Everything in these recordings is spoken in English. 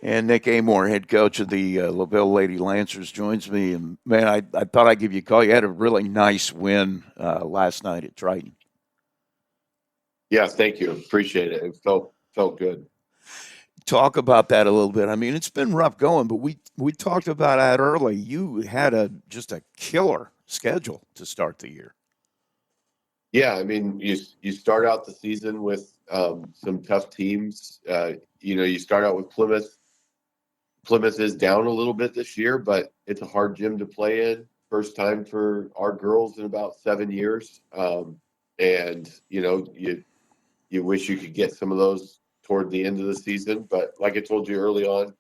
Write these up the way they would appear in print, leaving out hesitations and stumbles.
And Nick Amore, head coach of the LaVille Lady Lancers, joins me. And man, I thought I'd give you a call. You had a really nice win last night at Triton. Yeah, thank you. Appreciate it. It felt good. Talk about that a little bit. I mean, it's been rough going, but we talked about that early. You had just a killer schedule to start the year. Yeah, I mean, you start out the season with some tough teams. You start out with Plymouth. Plymouth is down a little bit this year, but it's a hard gym to play in. First time for our girls in about 7 years, and you wish you could get some of those toward the end of the season. But like I told you early on,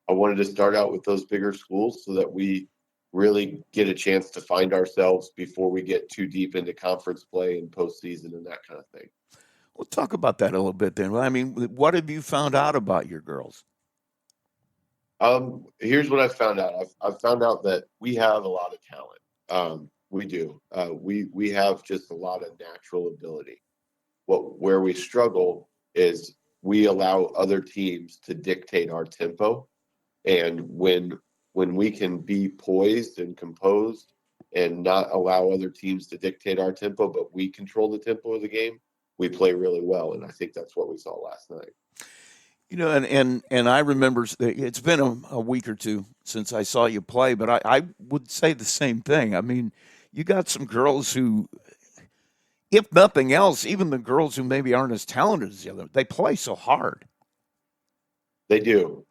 I wanted to start out with those bigger schools so that we really get a chance to find ourselves before we get too deep into conference play and postseason and that kind of thing. We'll talk about that a little bit then. I mean, what have you found out about your girls? Here's what I found out. I've found out that we have a lot of talent. We do. We have just a lot of natural ability. Where we struggle is we allow other teams to dictate our tempo, and when we can be poised and composed and not allow other teams to dictate our tempo, but we control the tempo of the game, we play really well. And I think that's what we saw last night. And I remember it's been a week or two since I saw you play, but I would say the same thing. I mean, you got some girls who, if nothing else, even the girls who maybe aren't as talented as the other, they play so hard. They do.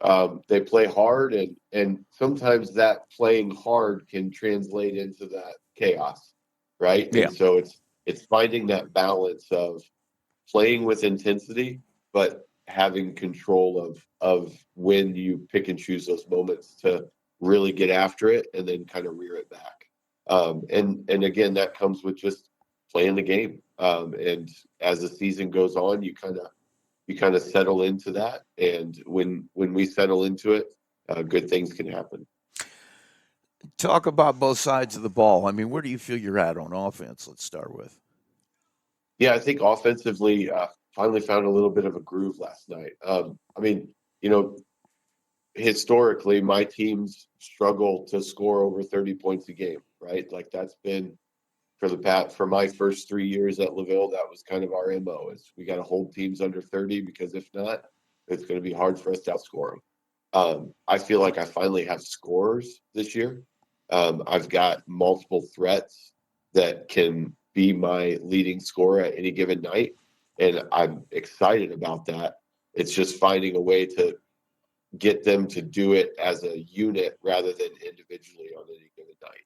They play hard, and sometimes that playing hard can translate into that chaos, right? Yeah. And so it's finding that balance of playing with intensity, but having control of when you pick and choose those moments to really get after it and then kind of rear it back. And again, that comes with just playing the game. And as the season goes on, you kind of settle into that, and when we settle into it, good things can happen. Talk about both sides of the ball. I mean, where do you feel you're at on offense? Let's start with. Yeah, I think offensively, finally found a little bit of a groove last night. I mean, you know, historically, my teams struggle to score over 30 points a game, right? Like that's been for my first 3 years at LaVille, that was kind of our MO is we got to hold teams under 30 because if not, it's going to be hard for us to outscore them. I feel like I finally have scorers this year. I've got multiple threats that can be my leading scorer at any given night, and I'm excited about that. It's just finding a way to get them to do it as a unit rather than individually on any given night.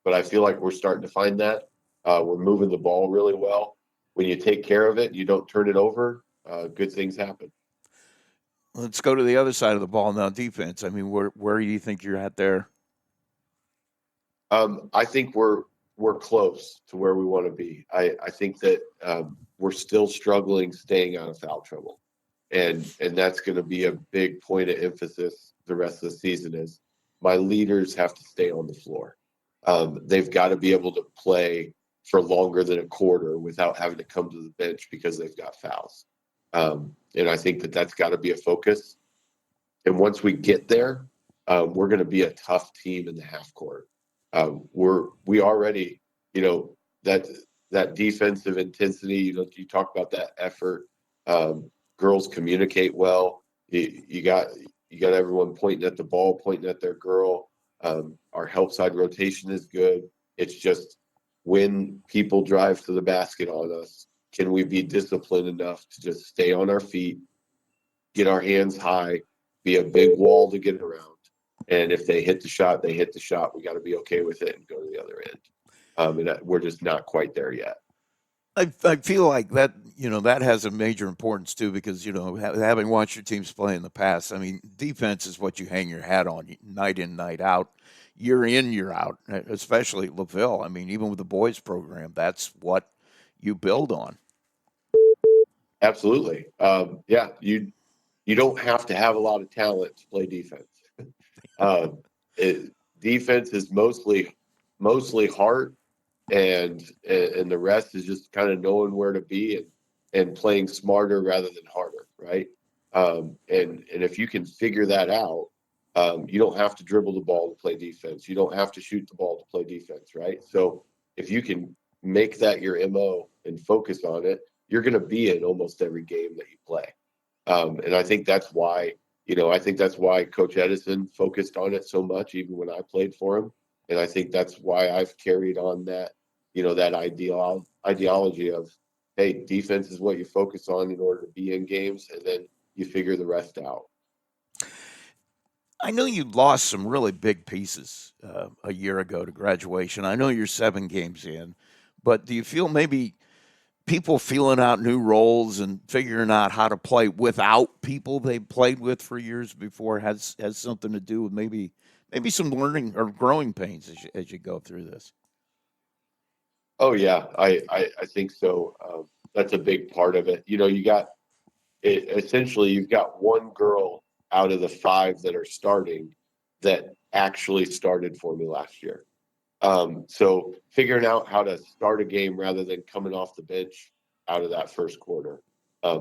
But I feel like we're starting to find that. We're moving the ball really well. When you take care of it, you don't turn it over. Good things happen. Let's go to the other side of the ball now, defense. I mean, where do you think you're at there? I think we're close to where we want to be. I think that we're still struggling staying out of foul trouble, and that's going to be a big point of emphasis the rest of the season. Is my leaders have to stay on the floor. They've got to be able to play for longer than a quarter without having to come to the bench because they've got fouls. And I think that that's got to be a focus. And once we get there, we're going to be a tough team in the half court. We already, you know, that that defensive intensity. You talk about that effort. Girls communicate well. You got everyone pointing at the ball, pointing at their girl. Our help side rotation is good. It's just when people drive to the basket on us, can we be disciplined enough to just stay on our feet, get our hands high, be a big wall to get around. And if they hit the shot, they hit the shot. We got to be okay with it and go to the other end. And we're just not quite there yet. I feel like that, that has a major importance too, because, having watched your teams play in the past, I mean, defense is what you hang your hat on night in, night out, year in, year out, especially at LaVille. I mean, even with the boys program, that's what you build on. Absolutely. Yeah, you don't have to have a lot of talent to play defense. uh, Defense is mostly heart, and the rest is just kind of knowing where to be and playing smarter rather than harder, right? And if you can figure that out, you don't have to dribble the ball to play defense. You don't have to shoot the ball to play defense, right? So if you can make that your MO and focus on it, you're going to be in almost every game that you play. And I think that's why, I think that's why Coach Edison focused on it so much, even when I played for him. And I think that's why I've carried on that, that ideology of, hey, defense is what you focus on in order to be in games, and then you figure the rest out. I know you lost some really big pieces a year ago to graduation. I know you're 7 games in, but do you feel maybe people feeling out new roles and figuring out how to play without people they played with for years before has something to do with maybe some learning or growing pains as you go through this? Oh yeah, I think so. That's a big part of it. You got it, essentially you've got one girl out of the 5 that are starting that actually started for me last year. So figuring out how to start a game rather than coming off the bench out of that first quarter,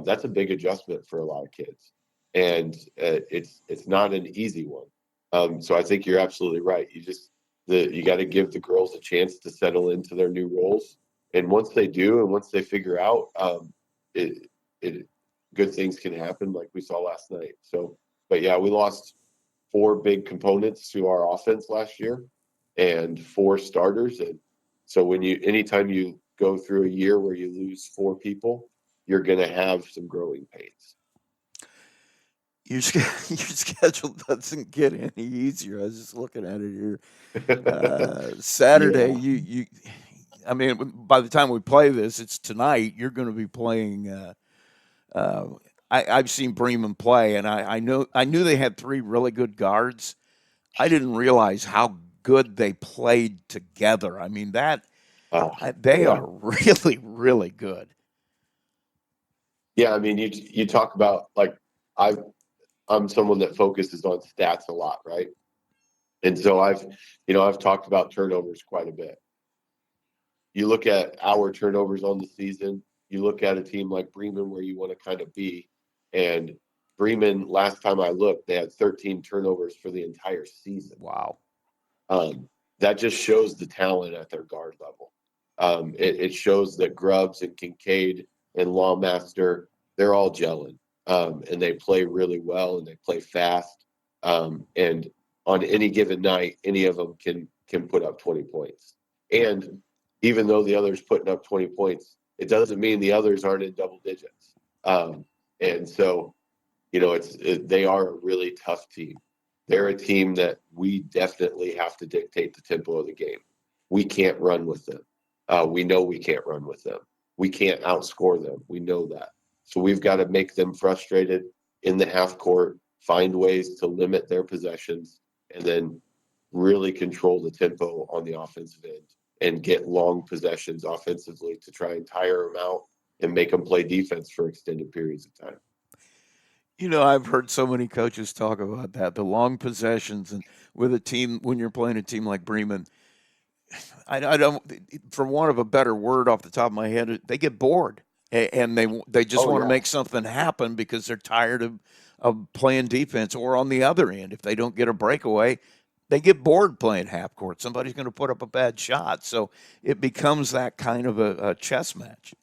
that's a big adjustment for a lot of kids, and it's not an easy one. So I think you're absolutely right. You got to give the girls a chance to settle into their new roles, and once they do, and once they figure out, it it good things can happen, like we saw last night. So, but yeah, we lost 4 big components to our offense last year and 4 starters. And so anytime you go through a year where you lose 4 people, you're going to have some growing pains. Your your schedule doesn't get any easier. I was just looking at it here. Saturday, Yeah. I mean, by the time we play this, it's tonight. You're going to be playing. Uh, I've seen Bremen play, and I knew they had 3 really good guards. I didn't realize how good they played together. I mean they Yeah. are really really good. Yeah. I mean, you talk about, like, I'm someone that focuses on stats a lot, right? And so I've talked about turnovers quite a bit. You look at our turnovers on the season, you look at a team like Bremen where you want to kind of be. And Bremen, last time I looked, they had 13 turnovers for the entire season. Wow. That just shows the talent at their guard level. It shows that Grubbs and Kincaid and Lawmaster, they're all gelling. And they play really well and they play fast. And on any given night, any of them can put up 20 points. And even though the other's putting up 20 points, it doesn't mean the others aren't in double digits. And so, they are a really tough team. They're a team that we definitely have to dictate the tempo of the game. We can't run with them. We know we can't run with them. We can't outscore them. We know that. So we've got to make them frustrated in the half court, find ways to limit their possessions, and then really control the tempo on the offensive end and get long possessions offensively to try and tire them out and make them play defense for extended periods of time. I've heard so many coaches talk about that, the long possessions, and with a team when you're playing a team like Bremen, I don't, for want of a better word off the top of my head, they get bored and they just Oh want to yeah. make something happen because they're tired of playing defense. Or on the other end, if they don't get a breakaway, they get bored playing half court. Somebody's going to put up a bad shot, so it becomes that kind of a chess match.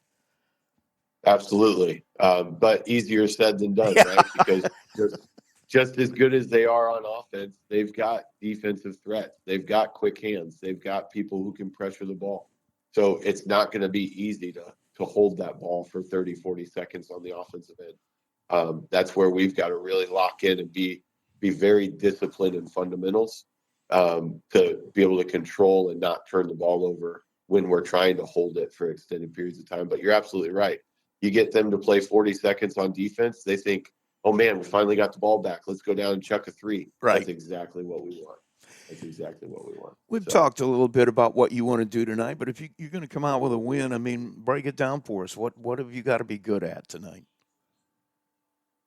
Absolutely. But easier said than done, Yeah. right? Because just as good as they are on offense, they've got defensive threats. They've got quick hands. They've got people who can pressure the ball. So it's not going to be easy to hold that ball for 30, 40 seconds on the offensive end. That's where we've got to really lock in and be very disciplined in fundamentals, to be able to control and not turn the ball over when we're trying to hold it for extended periods of time. But you're absolutely right. You get them to play 40 seconds on defense, they think, oh man, we finally got the ball back. Let's go down and chuck a 3. Right. That's exactly what we want. That's exactly what we want. We've So, talked a little bit about what you want to do tonight, but if you're going to come out with a win, I mean, break it down for us. What have you got to be good at tonight?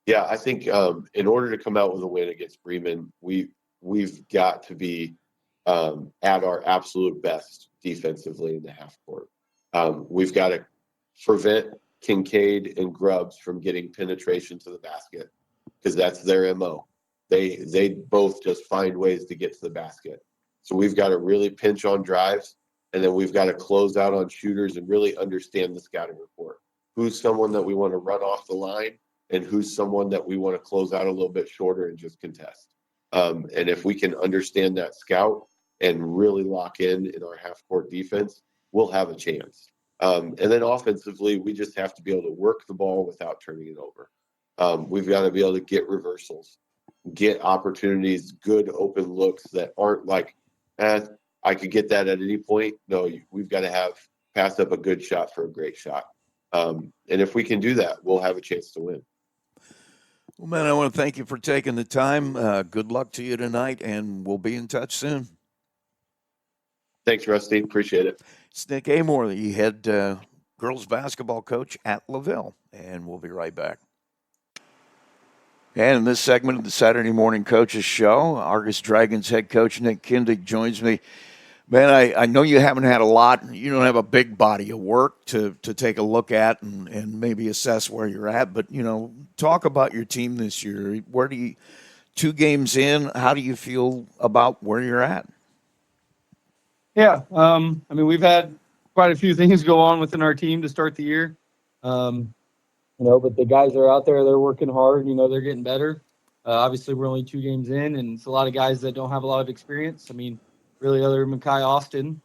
yeah, I think, in order to come out with a win against Bremen, we've got to be, at our absolute best defensively in the half court. We've got to prevent Kincaid and Grubbs from getting penetration to the basket. because that's their MO. They both just find ways to get to the basket. So we've got to really pinch on drives, and then we've got to close out on shooters and really understand the scouting report. Who's someone that we want to run off the line, and who's someone that we want to close out a little bit shorter and just contest. And if we can understand that scout and really lock in our half court defense, we'll have a chance. And then offensively, we just have to be able to work the ball without turning it over. We've got to be able to get reversals, get opportunities, good open looks that aren't like, I could get that at any point. No, we've got to pass up a good shot for a great shot. And if we can do that, we'll have a chance to win. Well, man, I want to thank you for taking the time. Good luck to you tonight, and we'll be in touch soon. Thanks, Rusty. Appreciate it. It's Nick Amor, the head girls basketball coach at LaVille, and we'll be right back. And in this segment of the Saturday Morning Coaches Show, Argus Dragons head coach Nick Kindig joins me. Man, I know you haven't had a lot. You don't have a big body of work to take a look at and maybe assess where you're at. But, talk about your team this year. 2 games in, how do you feel about where you're at? Yeah, we've had quite a few things go on within our team to start the year. But the guys are out there, they're working hard, they're getting better. Obviously, we're only 2 games in, and it's a lot of guys that don't have a lot of experience. Really, other than Makai Austin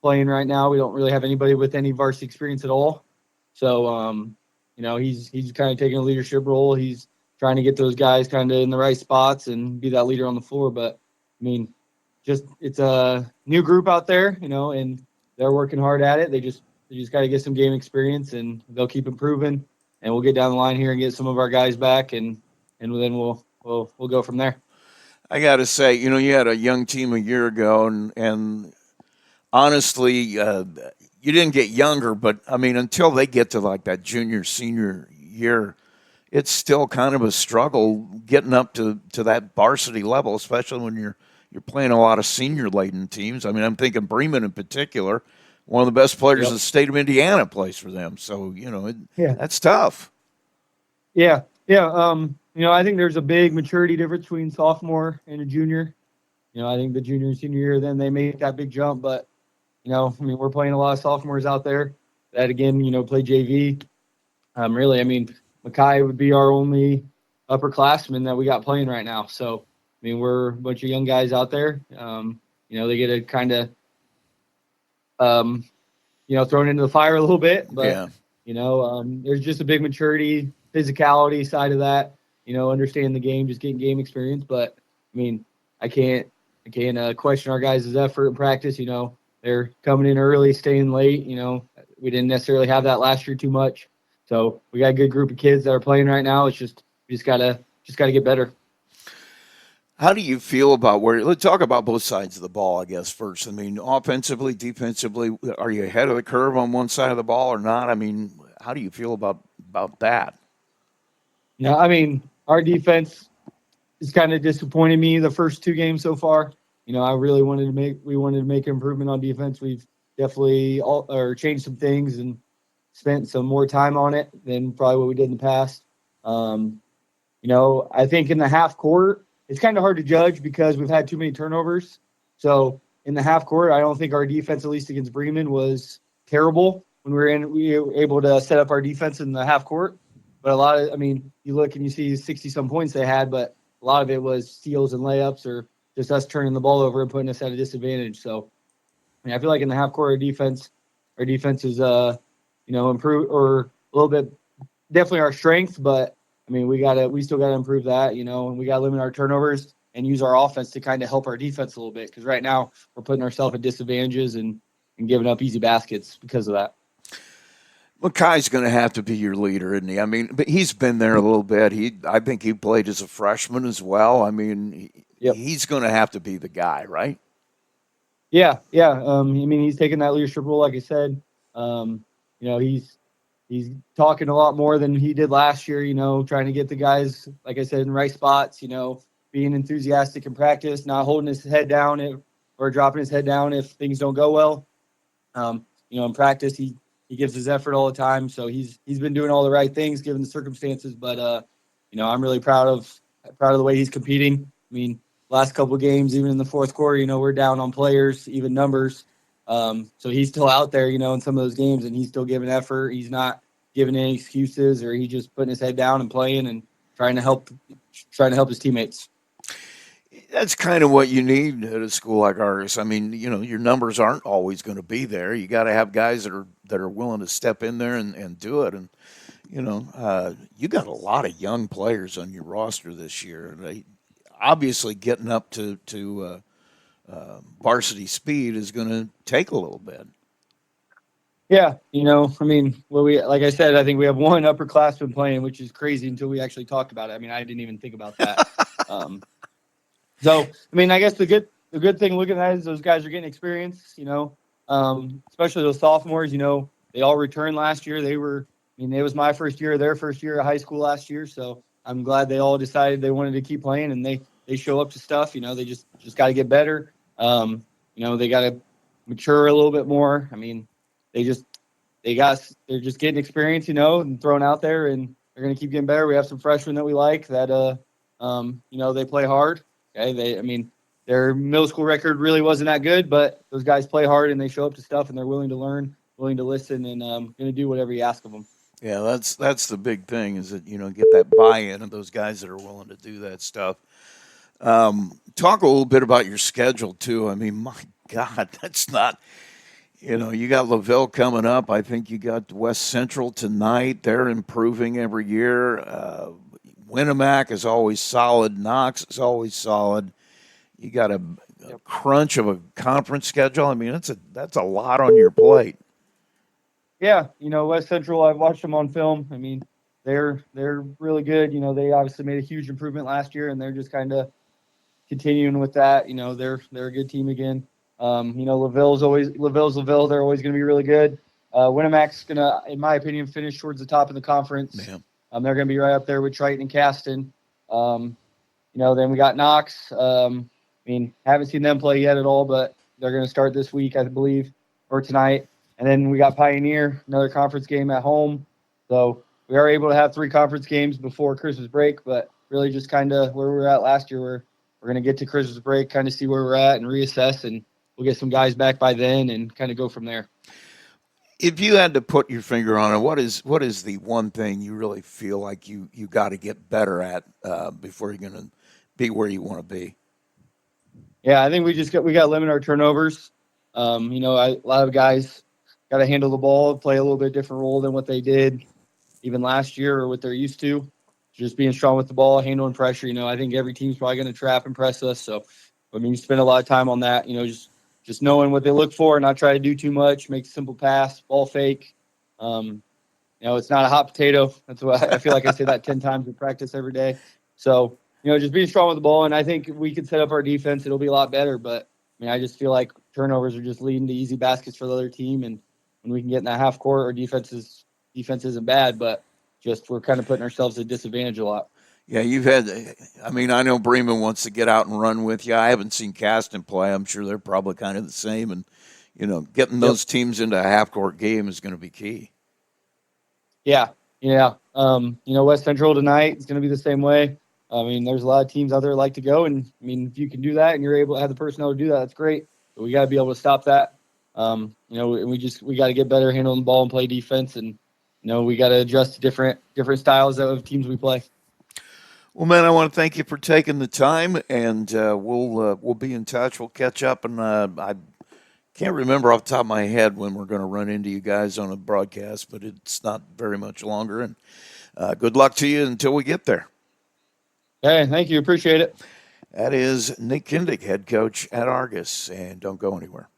playing right now, we don't really have anybody with any varsity experience at all. So, he's kind of taking a leadership role. He's trying to get those guys kind of in the right spots and be that leader on the floor. But, it's a new group out there, and they're working hard at it. They just got to get some game experience, and they'll keep improving. And we'll get down the line here and get some of our guys back, and then we'll go from there. I got to say, you had a young team a year ago, and honestly, you didn't get younger, but, until they get to like that junior, senior year, it's still kind of a struggle getting up to that varsity level, especially when you're playing a lot of senior-laden teams. I'm thinking Bremen in particular, one of the best players in the state of Indiana plays for them. So, that's tough. Yeah. I think there's a big maturity difference between sophomore and a junior. I think the junior and senior year, then they make that big jump. But, we're playing a lot of sophomores out there that, again, play JV. Makai would be our only upperclassman that we got playing right now. So, we're a bunch of young guys out there. They get to kind of, thrown into the fire a little bit. But, there's just a big maturity, physicality side of that. Understanding the game, just getting game experience. But I can't question our guys' effort and practice. They're coming in early, staying late. We didn't necessarily have that last year too much. So we got a good group of kids that are playing right now. It's just we just gotta get better. How do you feel about let's talk about both sides of the ball, I guess, first. Offensively, defensively, are you ahead of the curve on one side of the ball or not? How do you feel about that? Our defense is kind of disappointed me the first 2 games so far. I really wanted to make improvement on defense. We've definitely changed some things and spent some more time on it than probably what we did in the past. I think in the half court, it's kind of hard to judge because we've had too many turnovers. So in the half court, I don't think our defense, at least against Bremen, was terrible when we were able to set up our defense in the half court. But a lot of, you look and you see 60-some points they had, but a lot of it was steals and layups or just us turning the ball over and putting us at a disadvantage. So, I feel like in the half court, our defense is, improved or a little bit, definitely our strength, but we still got to improve that, and we got to limit our turnovers and use our offense to kind of help our defense a little bit. Because right now we're putting ourselves at disadvantages and giving up easy baskets because of that. Makai's going to have to be your leader, isn't he? But he's been there a little bit. I think he played as a freshman as well. He's going to have to be the guy, right? Yeah. He's taking that leadership role, like I said. He's talking a lot more than he did last year. Trying to get the guys, like I said, in the right spots. Being enthusiastic in practice, not holding his head down or dropping his head down if things don't go well. In practice, he gives his effort all the time. So he's been doing all the right things given the circumstances. But I'm really proud of the way he's competing. I mean, last couple of games, even in the fourth quarter, we're down on players, even numbers. So he's still out there, in some of those games, and he's still giving effort. He's not giving any excuses, or he's just putting his head down and playing and trying to help his teammates. That's kind of what you need at a school like ours. I mean, your numbers aren't always going to be there. You got to have guys that are willing to step in there and do it. And you got a lot of young players on your roster this year. They obviously getting up to varsity speed is going to take a little bit. Yeah, I mean, like I said, I think we have one upperclassman playing, which is crazy until we actually talked about it. I mean, I didn't even think about that. So, I mean, I guess the good thing looking at it is those guys are getting experience, especially those sophomores, they all returned last year. It was my first year, their first year of high school last year. So I'm glad they all decided they wanted to keep playing, and they show up to stuff, they just got to get better. They got to mature a little bit more. I mean, they're just getting experience, and thrown out there, and they're going to keep getting better. We have some freshmen that we like that, they play hard. Okay. Their middle school record really wasn't that good, but those guys play hard and they show up to stuff and they're willing to learn, willing to listen, and going to do whatever you ask of them. Yeah, that's the big thing is that, get that buy-in of those guys that are willing to do that stuff. Talk a little bit about your schedule too. I mean, my God, that's not, you got LaVille coming up. I think you got West Central tonight. They're improving every year. Winnemac is always solid. Knox is always solid. You got a crunch of a conference schedule. I mean, that's a lot on your plate. Yeah, West Central, I've watched them on film. I mean, they're really good. They obviously made a huge improvement last year, and they're just kind of continuing with that. They're a good team again. LaVille's LaVille. They're always going to be really good. Winnemac's going to, in my opinion, finish towards the top of the conference. Yeah. They're going to be right up there with Triton and Caston. Then we got Knox. Haven't seen them play yet at all, but they're going to start this week, I believe, or tonight. And then we got Pioneer, another conference game at home. So we are able to have 3 conference games before Christmas break, but really just kind of where we were at last year. We're going to get to Christmas break, kind of see where we're at and reassess, and we'll get some guys back by then and kind of go from there. If you had to put your finger on it, what is the one thing you really feel like you got to get better at before you're going to be where you want to be? Yeah, I think we got to limit our turnovers. A lot of guys got to handle the ball, play a little bit different role than what they did even last year or what they're used to. Just being strong with the ball, handling pressure. I think every team's probably going to trap and press us. So, you spend a lot of time on that. Just knowing what they look for, not try to do too much, make a simple pass, ball fake. It's not a hot potato. That's what I feel like I say that 10 times in practice every day. So, just being strong with the ball. And I think if we can set up our defense, it'll be a lot better. But, I just feel like turnovers are just leading to easy baskets for the other team. And when we can get in that half court, our defense isn't bad, but just we're kind of putting ourselves at a disadvantage a lot. Yeah, I know Bremen wants to get out and run with you. I haven't seen Caston play. I'm sure they're probably kind of the same. And, getting those teams into a half-court game is going to be key. Yeah. West Central tonight is going to be the same way. There's a lot of teams out there that like to go. And, if you can do that and you're able to have the personnel to do that, that's great. But we got to be able to stop that. And we got to get better handling the ball and play defense. And, we got to adjust to different styles of teams we play. Well, man, I want to thank you for taking the time, and we'll be in touch. We'll catch up, and I can't remember off the top of my head when we're going to run into you guys on a broadcast, but it's not very much longer. And good luck to you until we get there. Hey, thank you. Appreciate it. That is Nick Kindig, head coach at Argus, and don't go anywhere.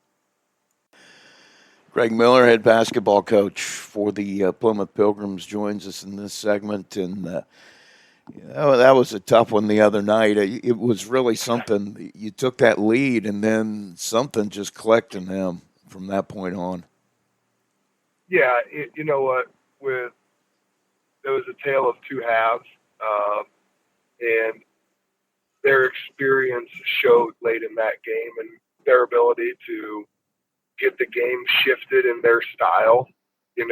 Greg Miller, head basketball coach for the Plymouth Pilgrims, joins us in this segment, and that was a tough one the other night. It was really something. You took that lead, and then something just clicked in them from that point on. Yeah, you know what? It was a tale of two halves, and their experience showed late in that game, and their ability to get the game shifted in their style. As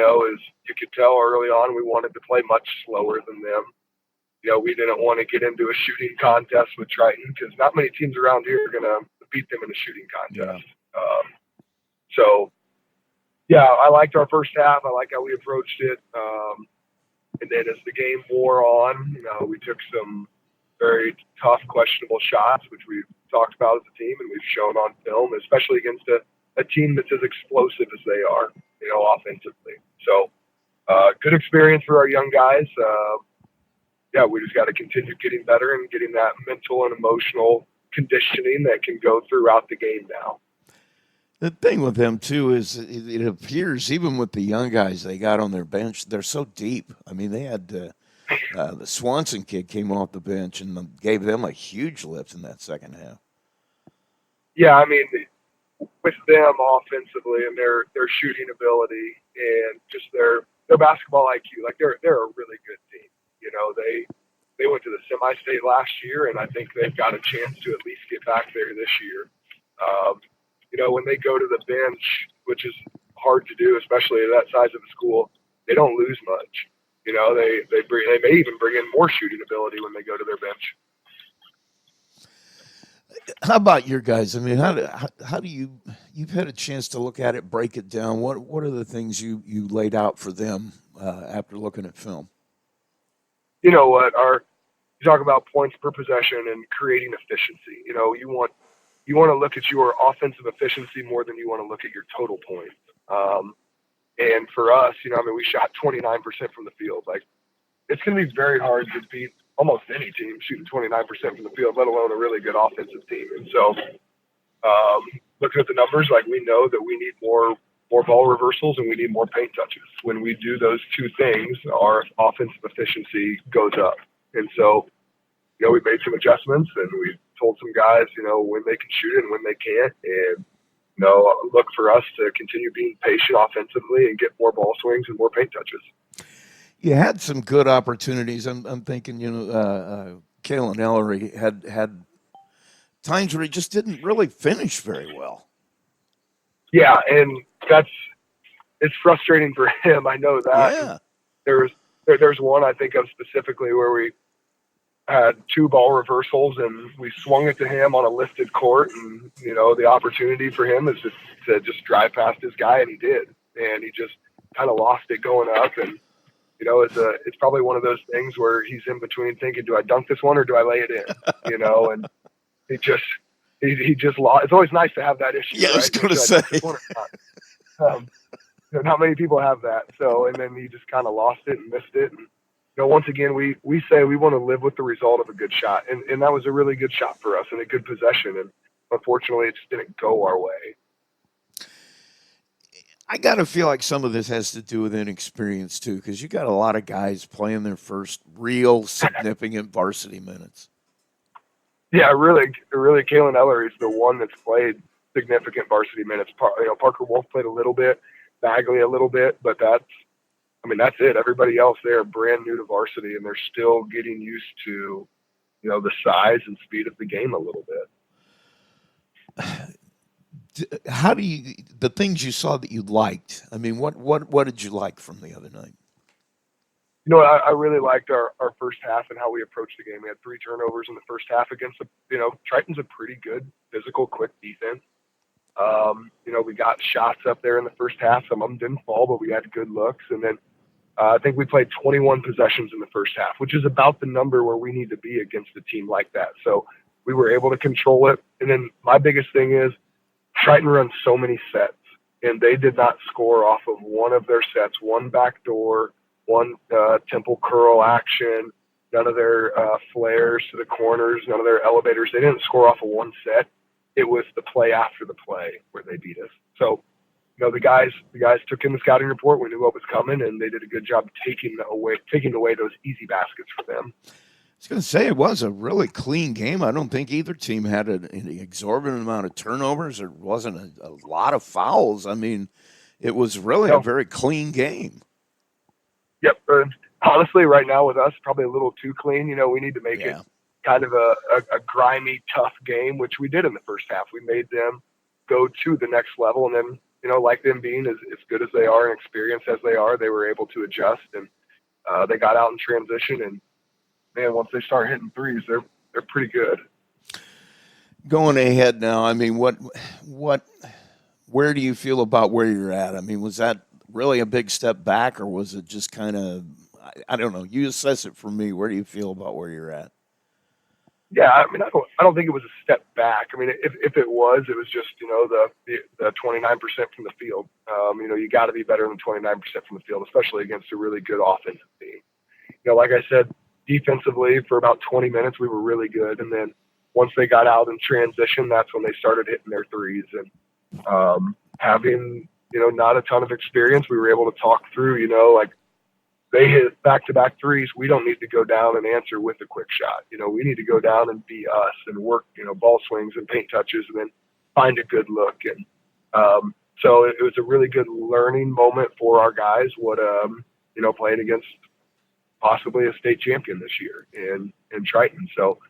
you could tell early on, we wanted to play much slower than them. We didn't want to get into a shooting contest with Triton because not many teams around here are going to beat them in a shooting Yeah. contest. So, yeah, I liked our first half. I like how we approached it. And then as the game wore on, we took some very tough, questionable shots, which we've talked about as a team and we've shown on film, especially against a team that's as explosive as they are, offensively. So, good experience for our young guys. Yeah, we just got to continue getting better and getting that mental and emotional conditioning that can go throughout the game now. The thing with them too is it appears even with the young guys they got on their bench, they're so deep. I mean, they had the Swanson kid came off the bench and gave them a huge lift in that second half. Yeah, I mean, with them offensively and their shooting ability and just their basketball IQ, like they're a really good team. They went to the semi-state last year, and I think they've got a chance to at least get back there this year. When they go to the bench, which is hard to do, especially at that size of a school, they don't lose much. They may even bring in more shooting ability when they go to their bench. How about your guys? I mean, how do you've had a chance to look at it, break it down? What are the things you laid out for them after looking at film? You know what? You talk about points per possession and creating efficiency. You want to look at your offensive efficiency more than you want to look at your total points. And for us, we shot 29% from the field. Like, it's going to be very hard to beat almost any team shooting 29% from the field, let alone a really good offensive team. And so, looking at the numbers, like, we know that we need more ball reversals and we need more paint touches. When we do those two things, our offensive efficiency goes up. And so, we made some adjustments and we told some guys, when they can shoot it and when they can't. And, look for us to continue being patient offensively and get more ball swings and more paint touches. You had some good opportunities. I'm thinking, Kalen Ellery had times where he just didn't really finish very well. Yeah, and it's frustrating for him. I know that. Yeah. There's one I think of specifically where we had two ball reversals and we swung it to him on a lifted court, and the opportunity for him is to just drive past his guy, and he did, and he just kind of lost it going up. And it's probably one of those things where he's in between thinking, do I dunk this one or do I lay it in? And he just lost. It's always nice to have that issue. Yeah, right? I was going to say. Not many people have that. So, and then he just kind of lost it and missed it. And, once again, we say we want to live with the result of a good shot. And that was a really good shot for us and a good possession. And unfortunately, it just didn't go our way. I got to feel like some of this has to do with inexperience, too, because you got a lot of guys playing their first real significant varsity minutes. Yeah, really, Kalen Ellery is the one that's played significant varsity minutes. Parker Wolf played a little bit, Bagley a little bit, but that's it. Everybody else, they are brand new to varsity, and they're still getting used to, the size and speed of the game a little bit. How do the things you saw that you liked? I mean, what did you like from the other night? I really liked our first half and how we approached the game. We had 3 turnovers in the first half against Triton's a pretty good physical, quick defense. We got shots up there in the first half. Some of them didn't fall, but we had good looks. And then I think we played 21 possessions in the first half, which is about the number where we need to be against a team like that. So we were able to control it. And then my biggest thing is Triton runs so many sets, and they did not score off of one of their sets, one backdoor, one temple curl action, none of their flares to the corners, none of their elevators. They didn't score off of one set. It was the play after the play where they beat us. So, the guys took in the scouting report. We knew what was coming, and they did a good job taking away those easy baskets for them. I was going to say it was a really clean game. I don't think either team had an exorbitant amount of turnovers. There wasn't a lot of fouls. I mean, it was really a very clean game. Yep. Honestly, right now with us, probably a little too clean. We need to make it kind of a grimy, tough game, which we did in the first half. We made them go to the next level, and then, like them being as good as they are and experienced as they are, they were able to adjust, and they got out in transition and man, once they start hitting threes, they're pretty good. Going ahead now, I mean, where do you feel about where you're at? I mean, was that really a big step back, or was it just kind of, I don't know. You assess it for me. Where do you feel about where you're at? Yeah, I mean, I don't think it was a step back. I mean, if it was just, you know, the 29% from the field. You know, you got to be better than 29% from the field, especially against a really good offensive team. You know, like I said, defensively for about 20 minutes we were really good, and then once they got out in transition, that's when they started hitting their threes. And having, you know, not a ton of experience, we were able to talk through, you know, like, they hit back-to-back threes. We don't need to go down and answer with a quick shot. You know, we need to go down and be us and work, you know, ball swings and paint touches, and then find a good look. And so it was a really good learning moment for our guys. What you know, playing against possibly a state champion this year in Triton. So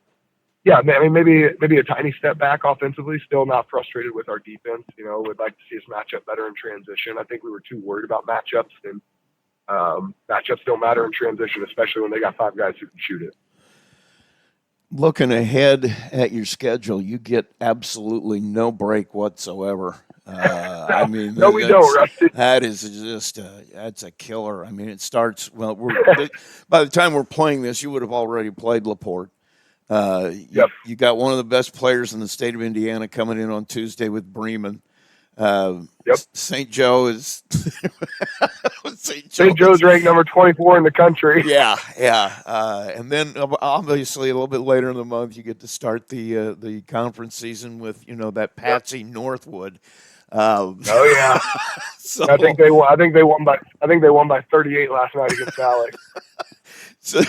yeah, I mean, maybe a tiny step back offensively. Still not frustrated with our defense. You know, would like to see us match up better in transition. I think we were too worried about matchups, and matchups don't matter in transition, especially when they got 5 guys who can shoot it. Looking ahead at your schedule, you get absolutely no break whatsoever. I mean, No, we don't, Rusty. that is just that's a killer. I mean, it starts well. By the time we're playing this, you would have already played LaPorte. Yep. You got one of the best players in the state of Indiana coming in on Tuesday with Bremen. Yep. St. Joe is St. Joe's ranked number 24 in the country. Yeah. And then obviously a little bit later in the month, you get to start the conference season with, you know, that Patsy Northwood. Oh yeah. So, I think they won by 38 last night against Valley. So,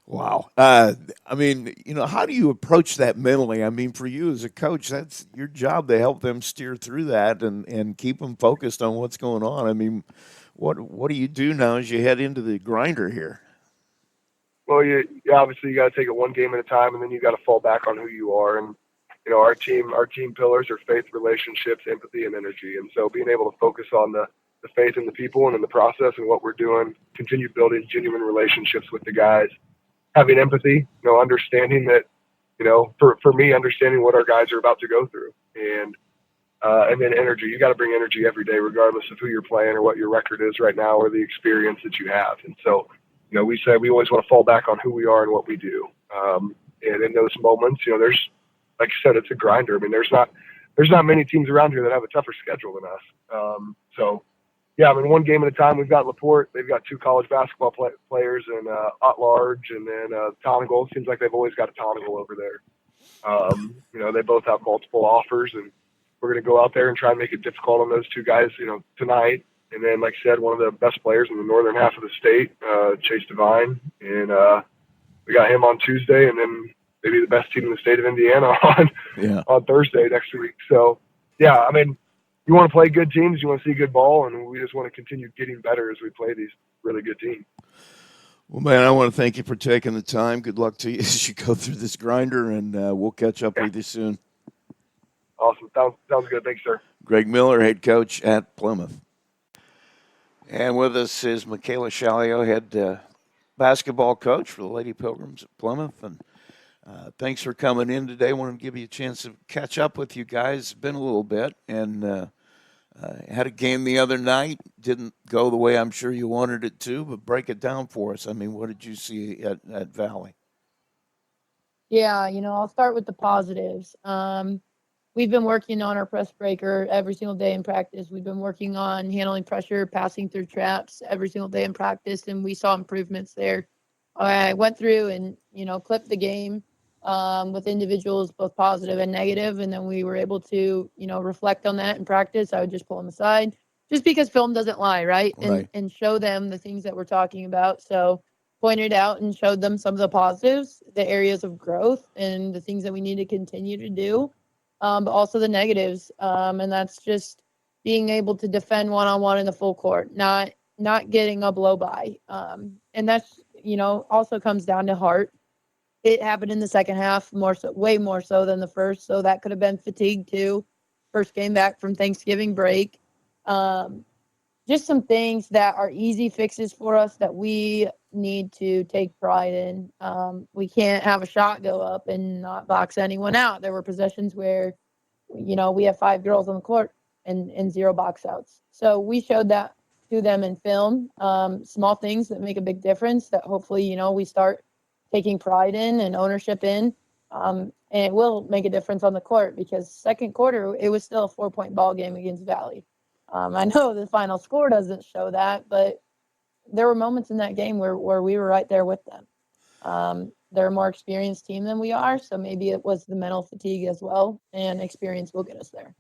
wow. I mean, you know, how do you approach that mentally? I mean, for you as a coach, that's your job to help them steer through that and keep them focused on what's going on. I mean, what do you do now as you head into the grinder here? Well, you obviously you got to take it one game at a time, and then you got to fall back on who you are. And you know, our team pillars are faith, relationships, empathy, and energy. And so, being able to focus on the faith in the people and in the process and what we're doing, continue building genuine relationships with the guys, having empathy, you know, understanding that, you know, for me, understanding what our guys are about to go through, and then energy. You got to bring energy every day, regardless of who you're playing or what your record is right now or the experience that you have. And so, you know, we say we always want to fall back on who we are and what we do. And in those moments, you know, there's, like you said, it's a grinder. I mean, there's not many teams around here that have a tougher schedule than us. So, yeah, I mean, one game at a time. We've got LaPorte. They've got 2 college basketball players, and At-Large, and then Tonagel. It seems like they've always got a Tonagel over there. You know, they both have multiple offers, and we're going to go out there and try and make it difficult on those 2 guys, you know, tonight. And then, like I said, one of the best players in the northern half of the state, Chase Devine, and we got him on Tuesday, and then maybe the best team in the state of Indiana on Thursday next week. So, yeah, I mean, you want to play good teams, you want to see good ball, and we just want to continue getting better as we play these really good teams. Well, man, I want to thank you for taking the time. Good luck to you as you go through this grinder, and we'll catch up with you soon. Awesome. Sounds good. Thanks, sir. Greg Miller, head coach at Plymouth. And with us is Michaela Shalio, head basketball coach for the Lady Pilgrims at Plymouth. And thanks for coming in today. I wanted to give you a chance to catch up with you guys. It's been a little bit, and had a game the other night. Didn't go the way I'm sure you wanted it to, but break it down for us. I mean, what did you see at Valley? Yeah, you know, I'll start with the positives. We've been working on our press breaker every single day in practice. We've been working on handling pressure, passing through traps every single day in practice, and we saw improvements there. I went through and, you know, clipped the game with individuals, both positive and negative, and then we were able to, you know, reflect on that in practice. I would just pull them aside just because film doesn't lie, right? And show them the things that we're talking about. So pointed out and showed them some of the positives, the areas of growth, and the things that we need to continue to do. But also the negatives, and that's just being able to defend one-on-one in the full court, not getting a blow by, and that's, you know, also comes down to heart. It happened in the second half way more so than the first, so that could have been fatigue too. First game back from Thanksgiving break, just some things that are easy fixes for us that we need to take pride in. We can't have a shot go up and not box anyone out. There were possessions where, we have 5 girls on the court and 0 box outs. So we showed that to them in film. Small things that make a big difference that hopefully, we start taking pride in and ownership in. And it will make a difference on the court because second quarter, it was still a 4-point ball game against Valley. I know the final score doesn't show that, but there were moments in that game where we were right there with them. They're a more experienced team than we are, so maybe it was the mental fatigue as well, and experience will get us there.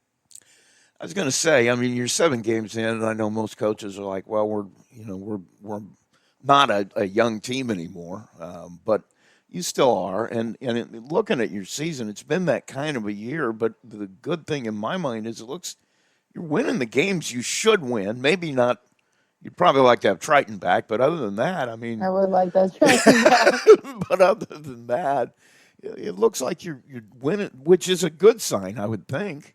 I was going to say, I mean, you're 7 games in, and I know most coaches are like, well, we're not a young team anymore, but you still are. And looking at your season, it's been that kind of a year. But the good thing in my mind is you're winning the games you should win. Maybe not. You'd probably like to have Triton back, but other than that, I mean, I would like that. Back. but other than that, it looks like you're winning, which is a good sign, I would think.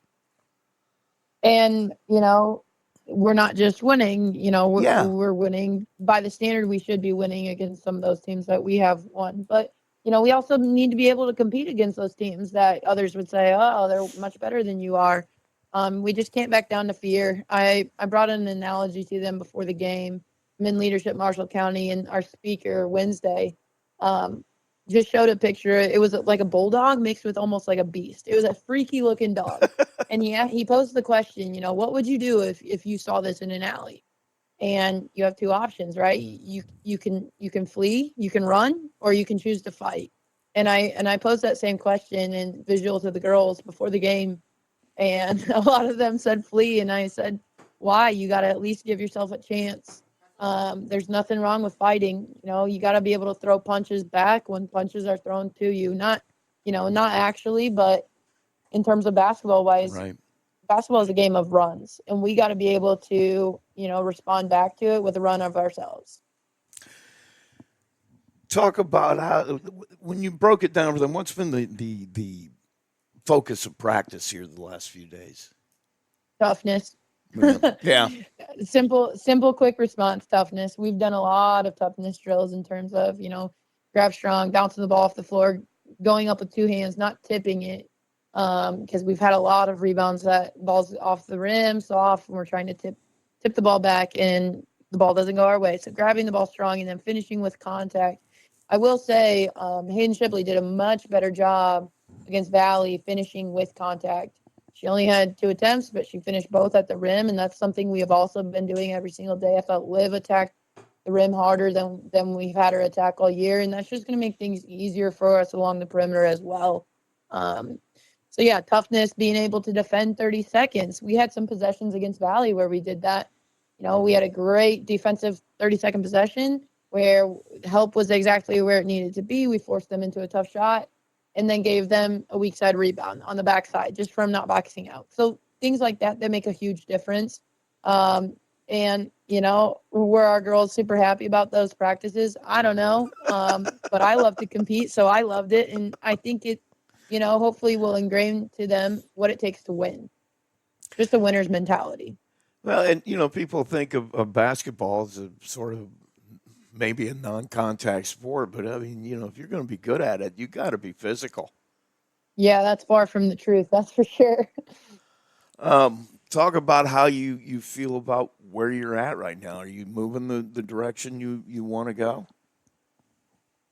And, we're not just winning, Yeah. we're winning by the standard we should be winning against some of those teams that we have won. But, we also need to be able to compete against those teams that others would say, oh, they're much better than you are. We just can't back down to fear. I brought an analogy to them before the game. I'm in leadership Marshall County, and our speaker Wednesday just showed a picture. It was like a bulldog mixed with almost like a beast. It was a freaky looking dog. And he posed the question, what would you do if you saw this in an alley? And you have 2 options, right? You can flee, you can run, or you can choose to fight. And I posed that same question and visual to the girls before the game. And a lot of them said flee. And I said, why? You got to at least give yourself a chance. There's nothing wrong with fighting. You got to be able to throw punches back when punches are thrown to you. Not actually, but in terms of basketball wise, Right. Basketball is a game of runs, and we got to be able to, respond back to it with a run of ourselves. Talk about how, when you broke it down for them, what's been the focus of practice here the last few days? Toughness. Yeah. Simple, quick response toughness. We've done a lot of toughness drills in terms of, grab strong, bouncing the ball off the floor, going up with 2 hands, not tipping it. Because we've had a lot of rebounds that balls off the rim, so often we're trying to tip the ball back and the ball doesn't go our way. So grabbing the ball strong and then finishing with contact. I will say Hayden Shipley did a much better job against Valley finishing with contact. She only had 2 attempts, but she finished both at the rim, and that's something we have also been doing every single day. I thought Liv attacked the rim harder than we've had her attack all year, and that's just going to make things easier for us along the perimeter as well. So, yeah, toughness, being able to defend 30 seconds. We had some possessions against Valley where we did that. We had a great defensive 30-second possession where help was exactly where it needed to be. We forced them into a tough shot and then gave them a weak side rebound on the backside just from not boxing out. So things like that make a huge difference. And, were our girls super happy about those practices? I don't know. But I love to compete, so I loved it. And I think it, hopefully will ingrain to them what it takes to win. Just a winner's mentality. Well, and, people think of basketball as a sort of maybe a non-contact sport, but I mean, if you're going to be good at it, you got to be physical. Yeah, that's far from the truth. That's for sure. Talk about how you feel about where you're at right now. Are you moving the direction you want to go?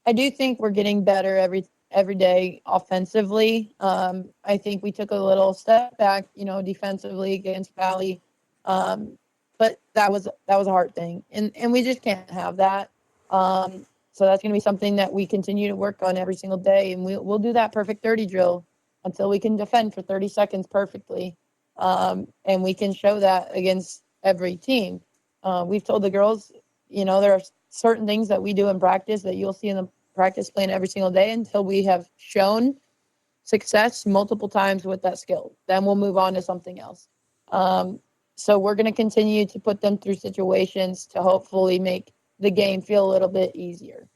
I do think we're getting better every day offensively. I think we took a little step back, defensively against Valley. But that was a hard thing. And we just can't have that. So that's going to be something that we continue to work on every single day. And we'll do that perfect 30 drill until we can defend for 30 seconds perfectly. And we can show that against every team. We've told the girls, there are certain things that we do in practice that you'll see in the practice plan every single day until we have shown success multiple times with that skill. Then we'll move on to something else. So we're going to continue to put them through situations to hopefully make the game feel a little bit easier.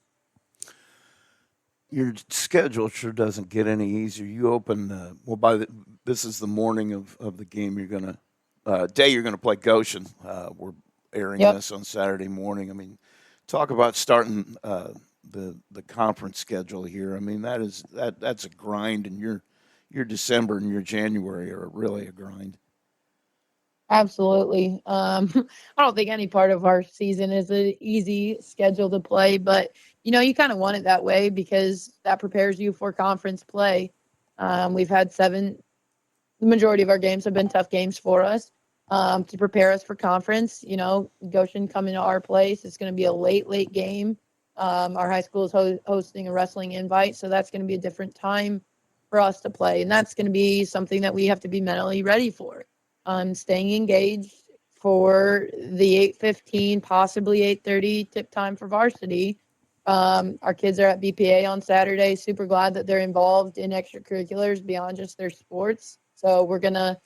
Your schedule sure doesn't get any easier. You open this is the morning of the game. You're gonna play Goshen. We're airing Yep. this on Saturday morning. I mean, Talk about starting the conference schedule here. I mean, that's a grind, and your December and your January are really a grind. Absolutely. I don't think any part of our season is an easy schedule to play, but you kind of want it that way because that prepares you for conference play. We've had the majority of our games have been tough games for us to prepare us for conference. Goshen coming to our place. It's going to be a late game. Our high school is hosting a wrestling invite, so that's going to be a different time for us to play, and that's going to be something that we have to be mentally ready for. Staying engaged for the 8:15, possibly 8:30 tip time for varsity. Our kids are at BPA on Saturday. Super glad that they're involved in extracurriculars beyond just their sports. So we're gonna,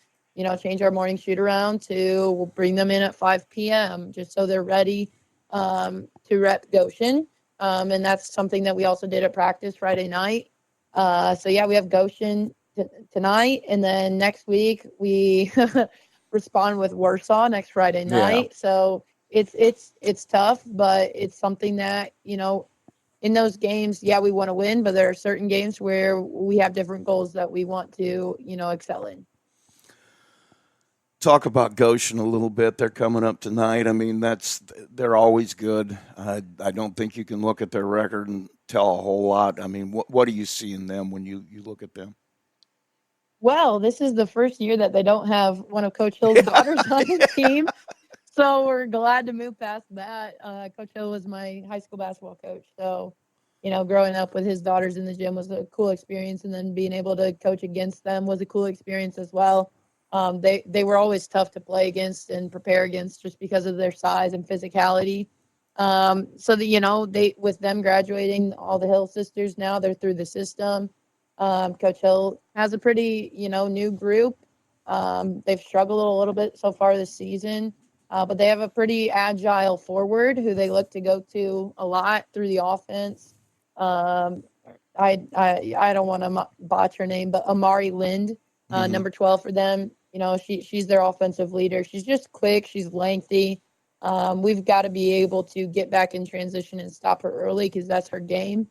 change our morning shoot around we'll bring them in at 5 p.m. just so they're ready to rep Goshen. And that's something that we also did at practice Friday night. So yeah, we have Goshen tonight, and then next week we respond with Warsaw next Friday night. Yeah. So it's tough, but it's something that in those games, yeah, we want to win, but there are certain games where we have different goals that we want to excel in. Talk about Goshen a little bit. They're coming up tonight. I mean, they're always good. I don't think you can look at their record and tell a whole lot. I mean, what do you see in them when you look at them? Well, this is the first year that they don't have one of Coach Hill's daughters on the team. So we're glad to move past that. Coach Hill was my high school basketball coach. So, growing up with his daughters in the gym was a cool experience. And then being able to coach against them was a cool experience as well. They were always tough to play against and prepare against just because of their size and physicality. So that, with them graduating, all the Hill sisters now, they're through the system. Coach Hill has a pretty, new group. They've struggled a little bit so far this season, but they have a pretty agile forward who they look to go to a lot through the offense. I don't want to botch her name, but Amari Lind, number 12 for them. She's their offensive leader. She's just quick. She's lengthy. We've got to be able to get back in transition and stop her early because that's her game.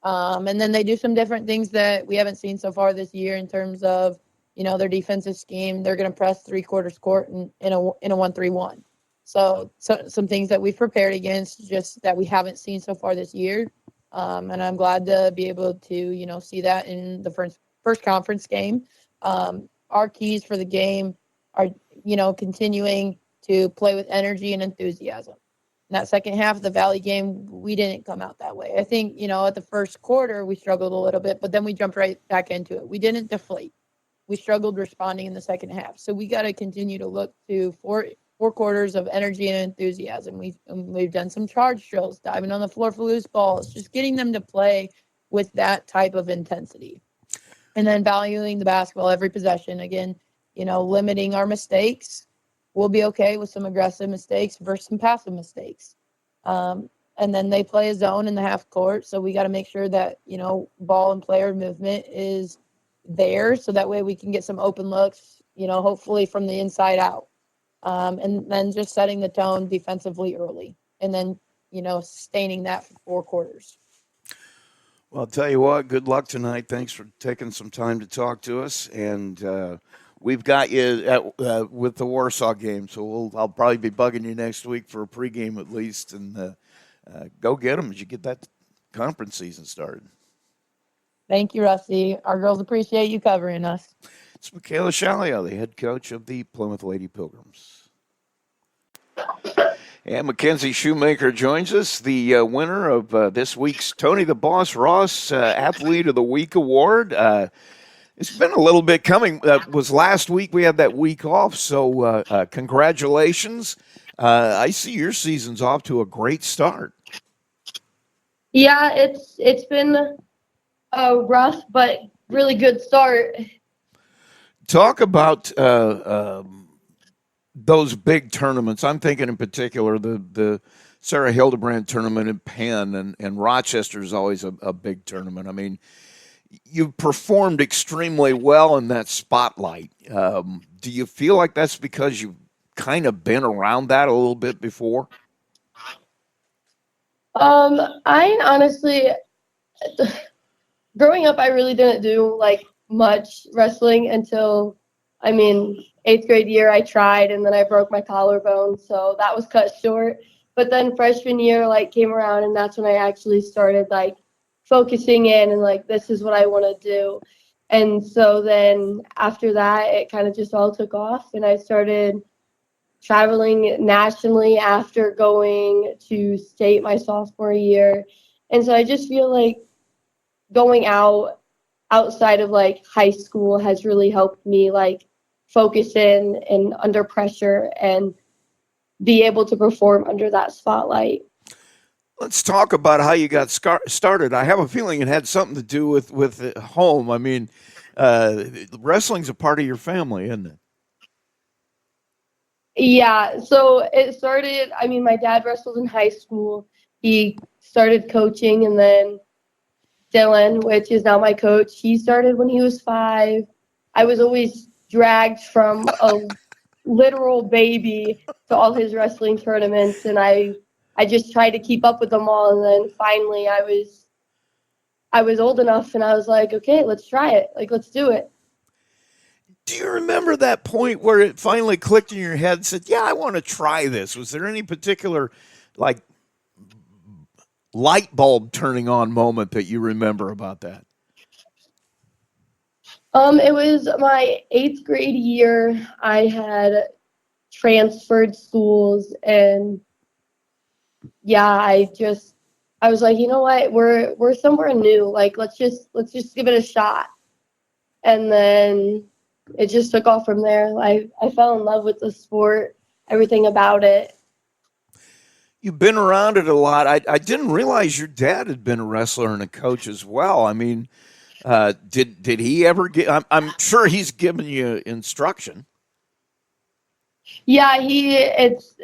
And then they do some different things that we haven't seen so far this year in terms of, their defensive scheme. They're going to press 3/4 court in a 1-3-1. So some things that we've prepared against just that we haven't seen so far this year. And I'm glad to be able to, see that in the first conference game. Our keys for the game are, continuing to play with energy and enthusiasm. In that second half of the Valley game, we didn't come out that way. I think, at the first quarter, we struggled a little bit, but then we jumped right back into it. We didn't deflate. We struggled responding in the second half. So we got to continue to look to four quarters of energy and enthusiasm. We've done some charge drills, diving on the floor for loose balls, just getting them to play with that type of intensity. And then valuing the basketball every possession. Again, limiting our mistakes. We'll be okay with some aggressive mistakes versus some passive mistakes. And then they play a zone in the half court. So we got to make sure that, ball and player movement is there. So that way we can get some open looks, hopefully from the inside out. And then just setting the tone defensively early. And then, sustaining that for 4 quarters. Well, I'll tell you what, good luck tonight. Thanks for taking some time to talk to us. And, we've got you with the Warsaw game, so I'll probably be bugging you next week for a pregame at least, and go get them as you get that conference season started. Thank you, Rusty. Our girls appreciate you covering us. It's Michaela Shalio, the head coach of the Plymouth Lady Pilgrims. And Mackenzie Shoemaker joins us, the winner of this week's Tony the Boss Ross Athlete of the Week award. It's been a little bit coming. Was last week we had that week off, so congratulations. I see your season's off to a great start. Yeah, it's been a rough but really good start. Talk about those big tournaments. I'm thinking in particular the Sarah Hildebrand tournament in Penn, and Rochester is always a big tournament. I mean, you performed extremely well in that spotlight. Do you feel like that's because you've kind of been around that a little bit before? I honestly, growing up, I really didn't do like much wrestling until, I mean, 8th grade year I tried and then I broke my collarbone, so that was cut short. But then freshman year like came around and that's when I actually started like focusing in and like this is what I want to do. And so then after that, it kind of just all took off and I started traveling nationally after going to state my sophomore year. And so I just feel like going outside of like high school has really helped me like focus in and under pressure and be able to perform under that spotlight. Let's talk about how you got started. I have a feeling it had something to do with home. I mean, wrestling's a part of your family, isn't it? Yeah, so it started, I mean, my dad wrestled in high school. He started coaching, and then Dylan, which is now my coach, he started when he was 5. I was always dragged from a literal baby to all his wrestling tournaments, and I just tried to keep up with them all. And then finally, I was old enough, and I was like, okay, let's try it. Like, let's do it. Do you remember that point where it finally clicked in your head and said, yeah, I want to try this? Was there any particular, like, light bulb turning on moment that you remember about that? It was my 8th grade year. I had transferred schools, and yeah, I was like, you know what, we're somewhere new. Like, let's just give it a shot. And then it just took off from there. I fell in love with the sport, everything about it. You've been around it a lot. I didn't realize your dad had been a wrestler and a coach as well. I mean, did he ever get? I'm sure he's given you instruction. Yeah, it's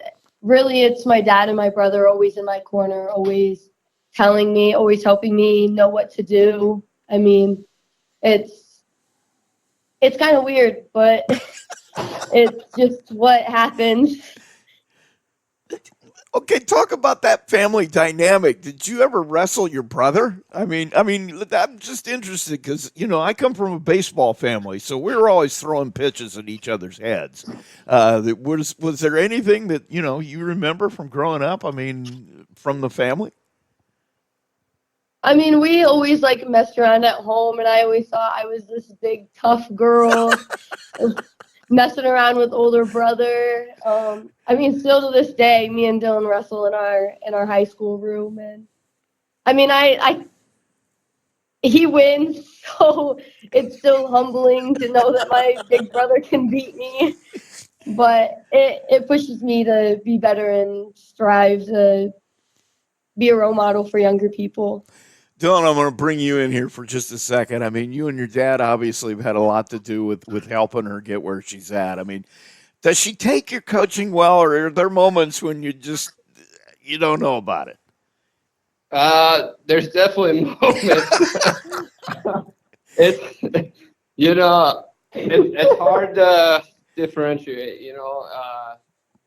my dad and my brother always in my corner, always telling me, always helping me know what to do. I mean, it's kind of weird, but it's just what happens. Okay, talk about that family dynamic. Did you ever wrestle your brother? I mean, I'm just interested because I come from a baseball family, so we were always throwing pitches at each other's heads. Was there anything that you remember from growing up? I mean, from the family? I mean, we always like messed around at home, and I always thought I was this big tough girl. Messing around with older brother. I mean, still to this day, me and Dylan wrestle in our high school room, and I mean, he wins, so it's still humbling to know that my big brother can beat me. But it pushes me to be better and strive to be a role model for younger people. Dylan, I'm going to bring you in here for just a second. I mean, you and your dad obviously have had a lot to do with helping her get where she's at. I mean, does she take your coaching well, or are there moments when you don't know about it? There's definitely moments. It's it's hard to differentiate,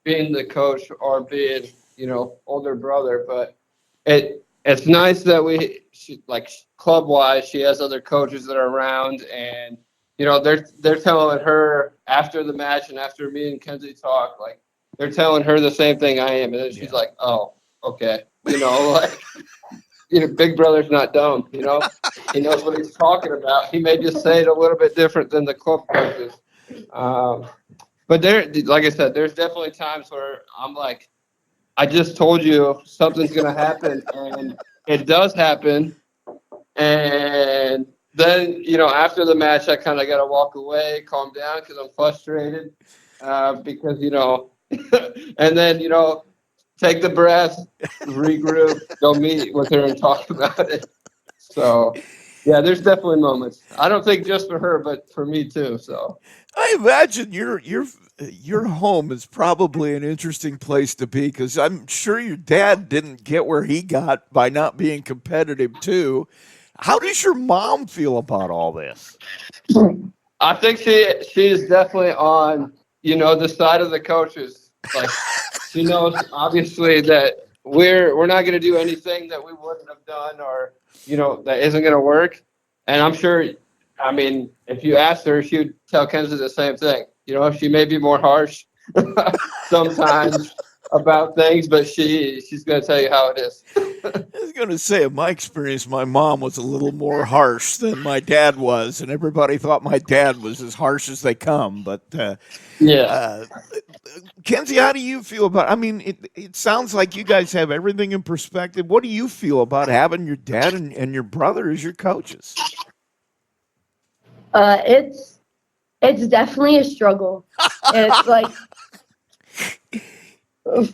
being the coach or being older brother, but it's nice that club wise she has other coaches that are around, and they're telling her after the match and after me and Kenzie talk, like they're telling her the same thing I am, and then she's like, oh, okay, big brother's not dumb, he knows what he's talking about. He may just say it a little bit different than the club coaches, but like I said, there's definitely times where I'm like, I just told you something's going to happen, and it does happen. And then, after the match, I kind of got to walk away, calm down because I'm frustrated because, and then, take the breath, regroup, go meet with her and talk about it. So, yeah, there's definitely moments. I don't think just for her, but for me too. So I imagine your home is probably an interesting place to be because I'm sure your dad didn't get where he got by not being competitive too. How does your mom feel about all this? I think she's definitely on, the side of the coaches. Like she knows obviously that we're not going to do anything that we wouldn't have done, or that isn't going to work. And I'm sure, I mean, if you asked her, she would tell Kenzie the same thing. She may be more harsh sometimes about things, but she's going to tell you how it is. I was going to say, in my experience, my mom was a little more harsh than my dad was, and everybody thought my dad was as harsh as they come. But Yeah. Kenzie, how do you feel about? I mean, it sounds like you guys have everything in perspective. What do you feel about having your dad and your brother as your coaches? It's definitely a struggle. It's like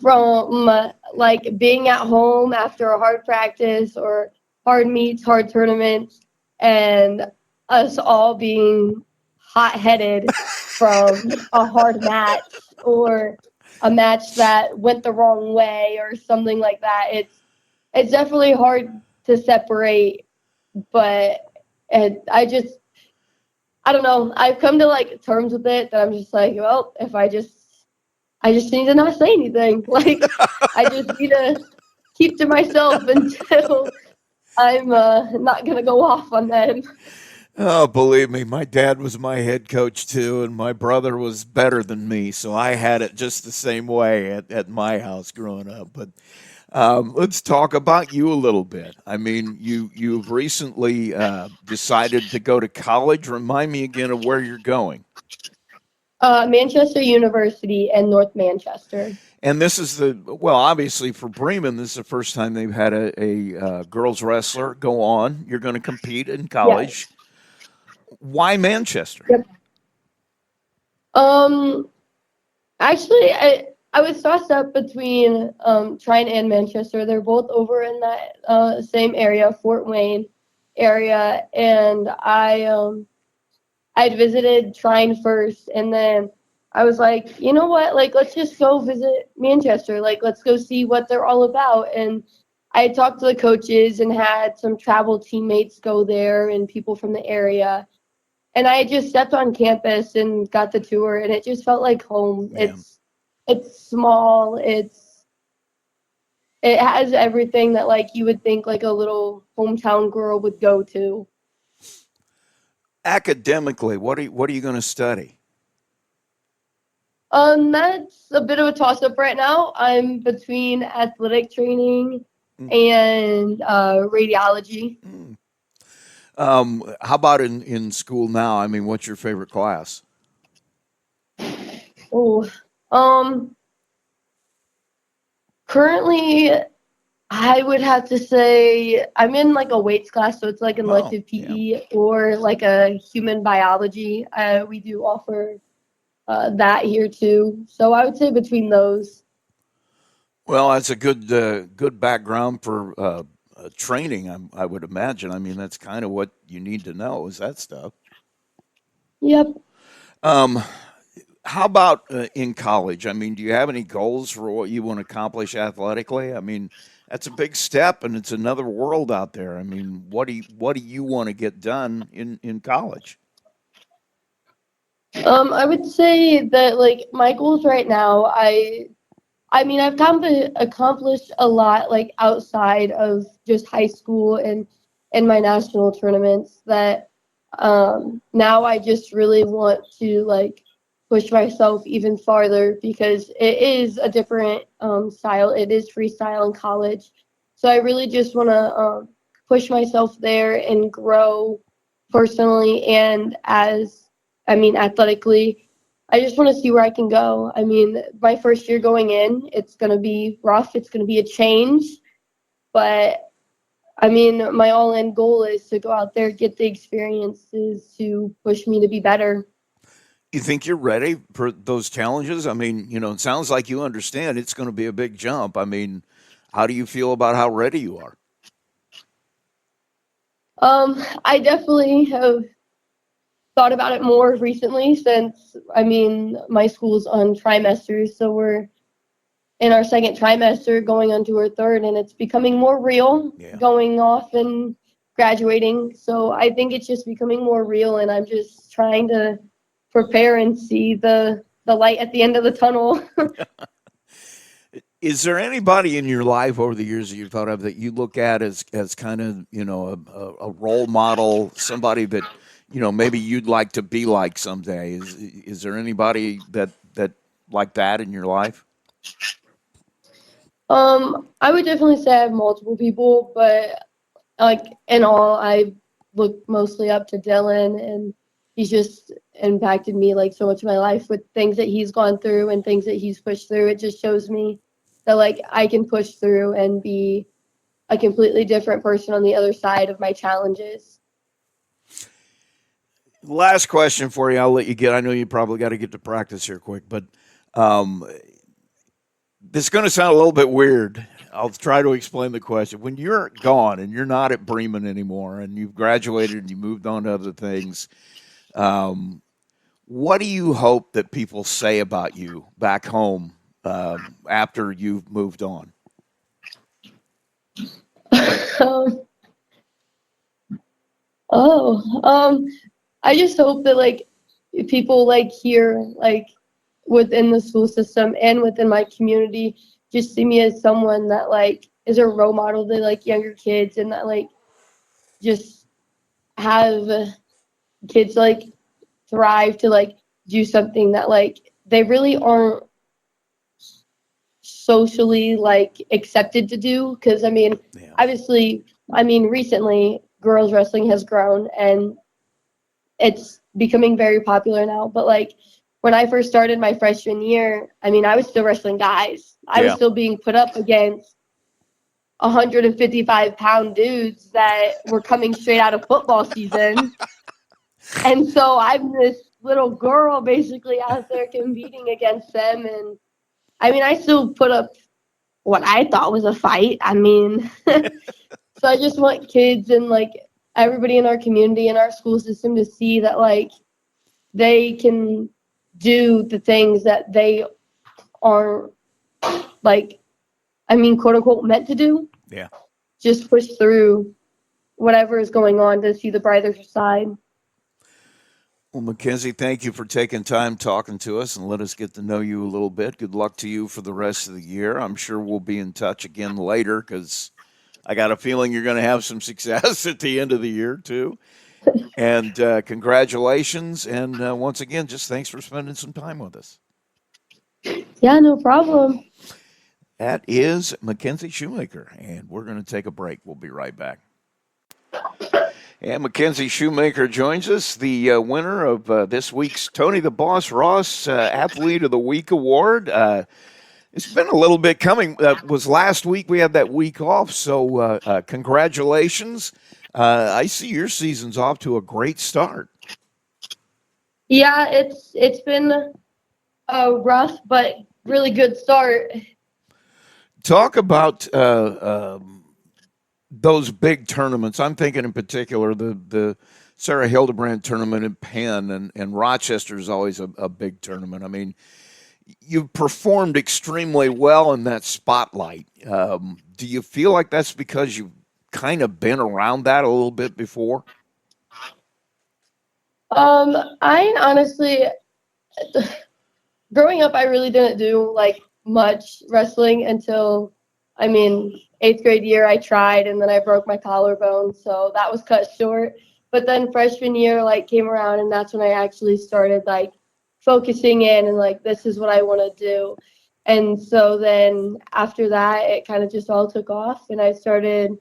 from like being at home after a hard practice or hard meets, hard tournaments, and us all being hot-headed from a hard match or a match that went the wrong way or something like that. It's definitely hard to separate, but I don't know. I've come to like terms with it that I'm just like, well, if I just need to not say anything. Like I just need to keep to myself until I'm not gonna go off on them. Oh, believe me, my dad was my head coach too, and my brother was better than me, so I had it just the same way at my house growing up. But let's talk about you a little bit. I mean, you've recently decided to go to college. Remind me again of where you're going. Manchester University and North Manchester. And this is obviously for Bremen, this is the first time they've had a girls wrestler go on. You're going to compete in college. Yes. Why Manchester? Yep. Actually, I was tossed up between Trine and Manchester. They're both over in that same area, Fort Wayne area, and I'd visited Trine first, and then I was like, you know what? Like, let's just go visit Manchester. Like, let's go see what they're all about. And I had talked to the coaches and had some travel teammates go there and people from the area. And I just stepped on campus and got the tour, and it just felt like home. Yeah. It's small. It has everything that like you would think like a little hometown girl would go to. Academically, what are you going to study? That's a bit of a toss-up right now. I'm between athletic training and radiology. How about in school now? I mean, what's your favorite class? Oh, currently, I would have to say I'm in like a weights class, so it's like an elective PE or like a human biology. We do offer that here too. So I would say between those. Well, that's a good background for training, I would imagine. I mean, that's kind of what you need to know is that stuff. Yep. How about in college? I mean, do you have any goals for what you want to accomplish athletically? I mean, that's a big step, and it's another world out there. I mean, what do you want to get done in college? I would say that like my goals right now, I mean, I've accomplished a lot like outside of just high school and my national tournaments that now I just really want to like push myself even farther because it is a different style. It is freestyle in college. So I really just want to push myself there and grow personally and athletically. I just want to see where I can go. I mean, my first year going in, it's going to be rough. It's going to be a change. But, I mean, my all-in goal is to go out there, get the experiences to push me to be better. You think you're ready for those challenges? I mean, it sounds like you understand it's going to be a big jump. I mean, how do you feel about how ready you are? I definitely have thought about it more recently since, I mean, my school's on trimesters, so we're in our second trimester going on to our third, and it's becoming more real going off and graduating. So I think it's just becoming more real, and I'm just trying to prepare and see the light at the end of the tunnel. Is there anybody in your life over the years that you thought of that you look at as kind of, a role model, somebody that, maybe you'd like to be like someday? Is there anybody that like that in your life? I would definitely say I have multiple people, but like in all, I look mostly up to Dylan, and he's just impacted me like so much of my life with things that he's gone through and things that he's pushed through. It just shows me that like I can push through and be a completely different person on the other side of my challenges. Last question for you. I'll let you get. I know you probably got to get to practice here quick, but um, this is going to sound a little bit weird. I'll try to explain the question. When you're gone and you're not at Bremen anymore, and you've graduated and you moved on to other things, um, what do you hope that people say about you back home after you've moved on? um, I just hope that like people like here, like within the school system and within my community, just see me as someone that like is a role model to like younger kids, and that like just have kids like thrive to like do something that like they really aren't socially like accepted to do. Because I mean, Yeah. obviously, I mean recently girls wrestling has grown and it's becoming very popular now, but like when I first started my freshman year, I mean I was still wrestling guys. I was Yeah. still being put up against 155-pound dudes that were coming straight out of football season. And so I'm this little girl basically out there competing against them. And I mean, I still put up what I thought was a fight. I mean, so I just want kids and like everybody in our community and our school system to see that like they can do the things that they are like, I mean, quote unquote, meant to do. Yeah. Just push through whatever is going on to see the brighter side. Well, Mackenzie, thank you for taking time talking to us and let us get to know you a little bit. Good luck to you for the rest of the year. I'm sure we'll be in touch again later because I got a feeling you're going to have some success at the end of the year, too. And congratulations. And once again, just thanks for spending some time with us. Yeah, no problem. That is Mackenzie Shoemaker, and we're going to take a break. We'll be right back. And Mackenzie Shoemaker joins us, the winner of this week's Tony the Boss Ross Athlete of the Week award. It's been a little bit coming. Was last week we had that week off, so congratulations. I see your season's off to a great start. Yeah, it's been a rough but really good start. Talk about those big tournaments. I'm thinking in particular the Sarah Hildebrand tournament in Penn, and Rochester is always a big tournament. I mean, you've performed extremely well in that spotlight. Do you feel like that's because you've kind of been around that a little bit before? I honestly, growing up, I really didn't do like much wrestling until, I mean, 8th grade year I tried and then I broke my collarbone, so that was cut short. But then freshman year like came around and that's when I actually started like focusing in and like this is what I want to do. And so then after that it kind of just all took off and I started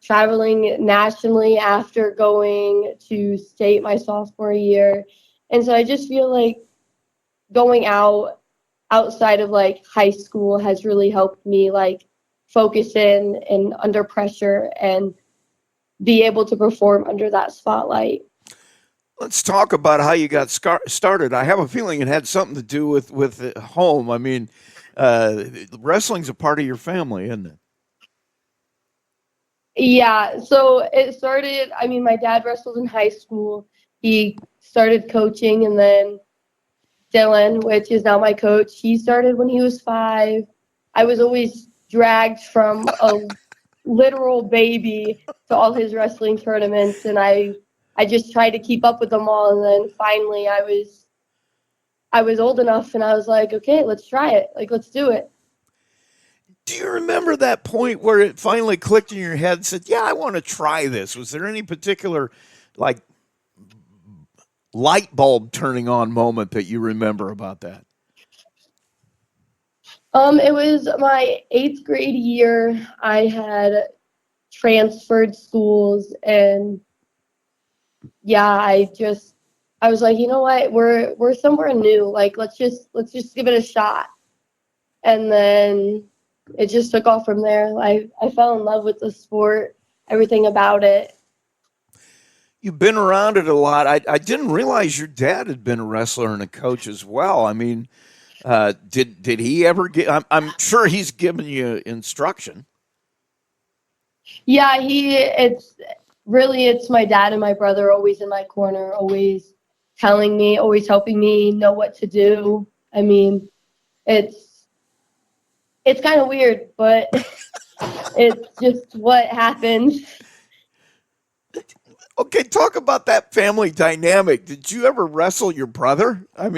traveling nationally after going to state my sophomore year. And so I just feel like going outside of like high school has really helped me like focus in and under pressure and be able to perform under that spotlight. Let's talk about how you got started. I have a feeling it had something to do with home. I mean, wrestling's a part of your family, isn't it? Yeah, so it started, I mean, my dad wrestled in high school. He started coaching, and then Dylan, which is now my coach, he started when he was 5. I was always dragged from a literal baby to all his wrestling tournaments, and I just tried to keep up with them all. And then finally I was old enough and I was like, okay, let's try it. Like, let's do it. Do you remember that point where it finally clicked in your head and said, "Yeah, I want to try this"? Was there any particular like light bulb turning on moment that you remember about that? It was my 8th grade year. I had transferred schools, and yeah, I was like, you know what, we're somewhere new. Like, let's just give it a shot. And then it just took off from there. I fell in love with the sport, everything about it. You've been around it a lot. I didn't realize your dad had been a wrestler and a coach as well. I mean, did he ever get? I'm sure he's given you instruction. Yeah, it's my dad and my brother always in my corner, always telling me, always helping me know what to do. I mean, it's kind of weird, but it's just what happens. Okay, talk about that family dynamic. Did you ever wrestle your brother? I'm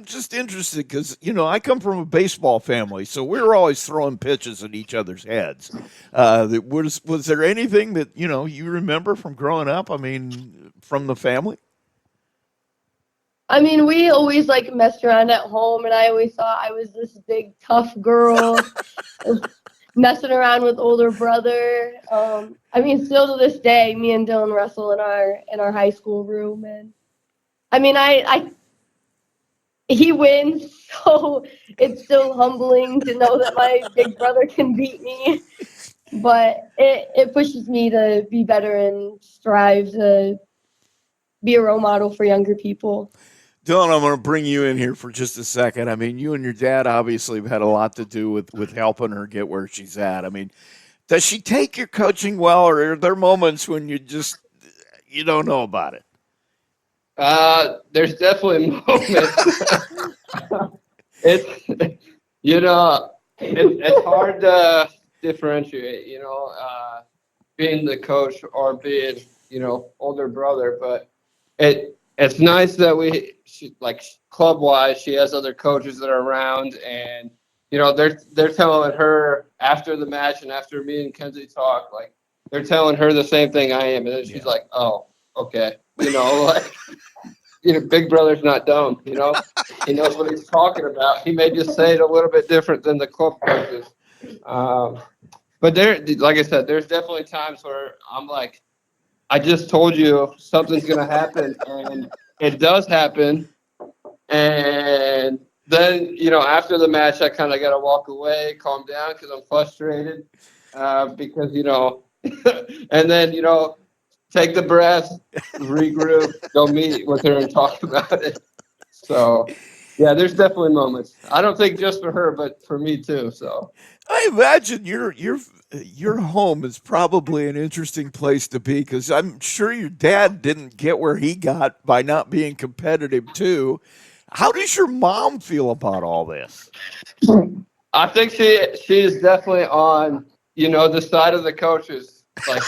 just interested because I come from a baseball family, so we were always throwing pitches at each other's heads. Was there anything that you remember from growing up? I mean, from the family? I mean, we always like messed around at home, and I always thought I was this big tough girl messing around with older brother. I mean, still to this day, me and Dylan wrestle in our high school room, and I mean, he wins, so it's still humbling to know that my big brother can beat me. But it pushes me to be better and strive to be a role model for younger people. Dylan, I'm going to bring you in here for just a second. I mean, you and your dad obviously have had a lot to do with helping her get where she's at. I mean, does she take your coaching well, or are there moments when you don't know about it? There's definitely moments. It's hard to differentiate, being the coach or being, older brother, but it's nice that club wise, she has other coaches that are around, and they're telling her after the match and after me and Kenzie talk, like they're telling her the same thing I am, and then she's like, "Oh, okay," Big brother's not dumb, he knows what he's talking about. He may just say it a little bit different than the club coaches, but like I said, there's definitely times where I'm like, I just told you something's going to happen, and it does happen. And then, after the match, I kind of got to walk away, calm down because I'm frustrated because, and then, take the breath, regroup, go meet with her and talk about it. So, yeah, there's definitely moments. I don't think just for her, but for me too. So I imagine your home is probably an interesting place to be because I'm sure your dad didn't get where he got by not being competitive too. How does your mom feel about all this? I think she is definitely on, the side of the coaches. Like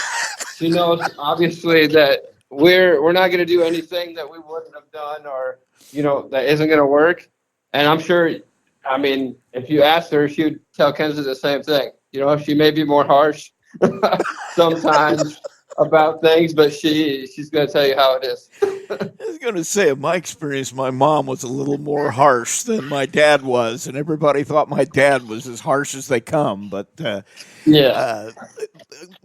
she knows obviously that we're not going to do anything that we wouldn't have done or, that isn't going to work. And I'm sure, I mean, if you asked her, she would tell Kenzie the same thing. She may be more harsh sometimes about things, but she's going to tell you how it is. I was going to say, in my experience, my mom was a little more harsh than my dad was, and everybody thought my dad was as harsh as they come. But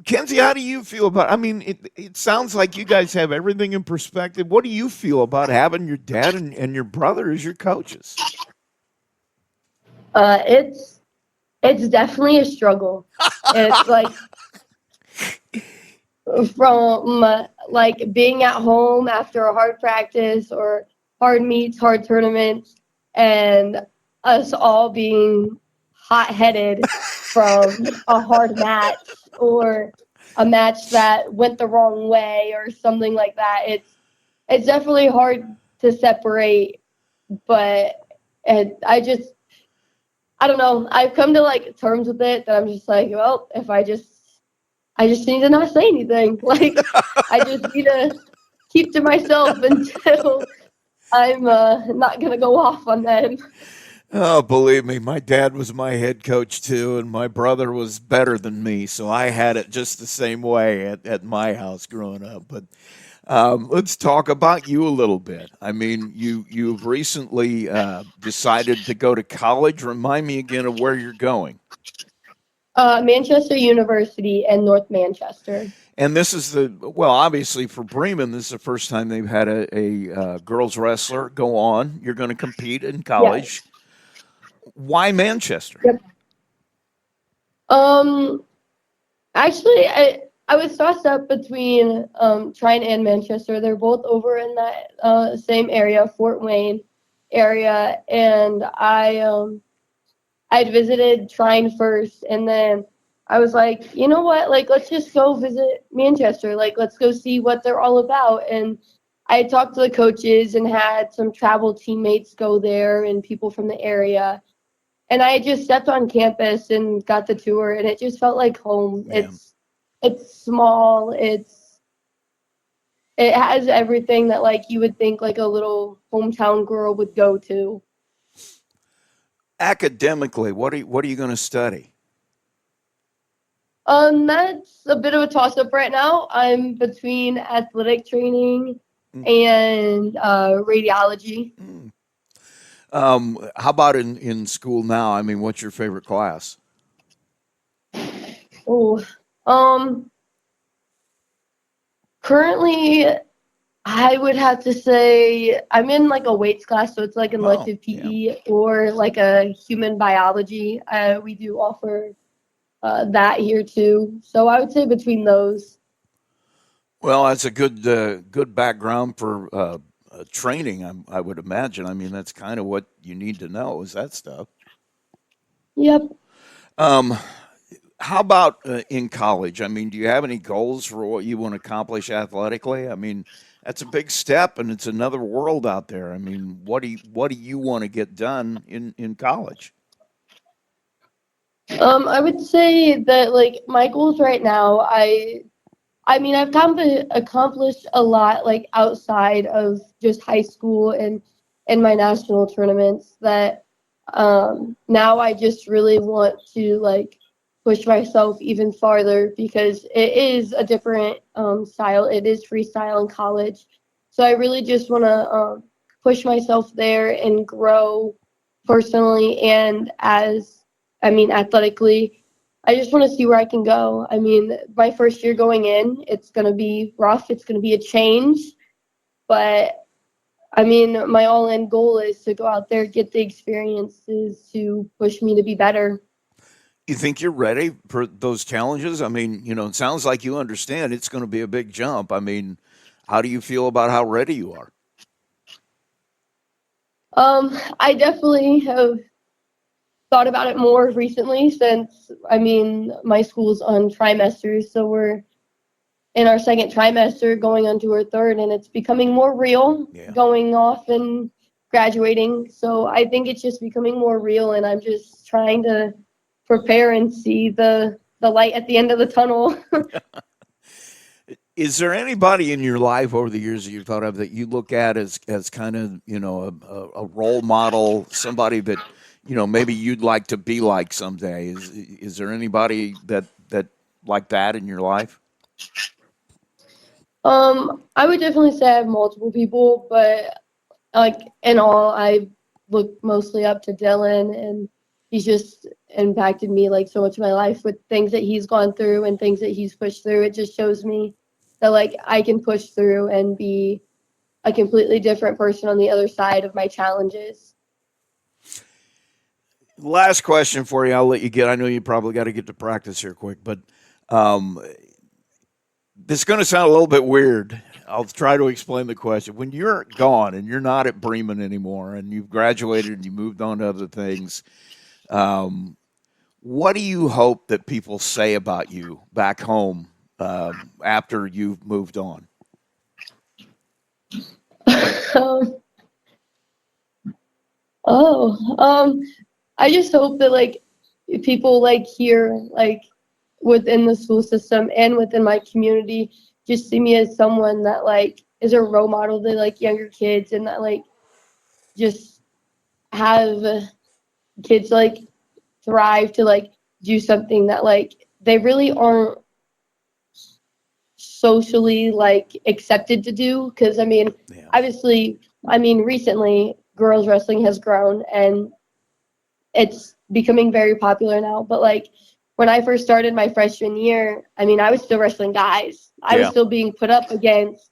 Kenzie, how do you feel about? I mean, it sounds like you guys have everything in perspective. What do you feel about having your dad and your brother as your coaches? It's definitely a struggle. It's like from being at home after a hard practice or hard meets, hard tournaments, and us all being hot-headed from a hard match or a match that went the wrong way or something like that. It's definitely hard to separate, but I don't know. I've come to terms with it that I'm just like, well, if I just need to not say anything. I just need to keep to myself until I'm not gonna go off on them. Oh, believe me, my dad was my head coach too, and my brother was better than me, so I had it just the same way at my house growing up. But let's talk about you a little bit. I mean, you've recently decided to go to college. Remind me again of where you're going. Manchester University and North Manchester. And this is well, obviously for Bremen, this is the first time they've had a girls wrestler go on. You're going to compete in college. Yes. Why Manchester? Yep. Actually, I was tossed up between Trine and Manchester. They're both over in that same area, Fort Wayne area, and I'd visited Trine first, and then I was like, you know what? Like, let's just go visit Manchester. Like, let's go see what they're all about. And I talked to the coaches and had some travel teammates go there and people from the area. And I just stepped on campus and got the tour, and it just felt like home. Yeah. It's small. It has everything that like you would think like a little hometown girl would go to. Academically, what are you going to study? That's a bit of a toss up right now. I'm between athletic training Mm. and radiology. How about in school now? I mean, what's your favorite class? Oh, currently I would have to say I'm in like a weights class, so it's like an elective yeah. PE or like a human biology. We do offer that here too. So I would say between those. Well, that's a good background for training. I would imagine. I mean, that's kind of what you need to know is that stuff. Yep. Um, how about in college? I mean, do you have any goals for what you want to accomplish athletically? I mean, that's a big step, and it's another world out there. I mean, what do you want to get done in college? I would say that like my goals right now, I mean, I've accomplished a lot like outside of just high school and my national tournaments that now I just really want to like push myself even farther because it is a different style. It is freestyle in college. So I really just want to push myself there and grow personally and I mean, athletically. I just want to see where I can go. I mean, my first year going in, it's going to be rough. It's going to be a change. But I mean, my all in goal is to go out there, get the experiences to push me to be better. You think you're ready for those challenges? I mean, it sounds like you understand it's going to be a big jump. I mean, how do you feel about how ready you are? I definitely have thought about it more recently since, I mean, my school's on trimesters. So we're in our second trimester going on to our third, and it's becoming more real going off and graduating. So I think it's just becoming more real, and I'm just trying to prepare and see the light at the end of the tunnel. Is there anybody in your life over the years that you thought of that you look at as kind of a role model, somebody that maybe you'd like to be like someday? Is there anybody that like that in your life? I would definitely say I have multiple people, but like in all, I look mostly up to Dylan, and he's just impacted me like so much in my life with things that he's gone through and things that he's pushed through. It just shows me that like I can push through and be a completely different person on the other side of my challenges. Last question for you. I'll let you get. I know you probably got to get to practice here quick, but this is going to sound a little bit weird. I'll try to explain the question. When you're gone and you're not at Bremen anymore, and you've graduated and you moved on to other things, what do you hope that people say about you back home after you've moved on? I just hope that like people like here, like within the school system and within my community, just see me as someone that like is a role model to like younger kids and that like just have kids like thrive to like do something that like they really aren't socially like accepted to do. Because I mean, Yeah. obviously, I mean, recently girls wrestling has grown and it's becoming very popular now. But like when I first started my freshman year, I mean, I was still wrestling guys. I was Yeah. still being put up against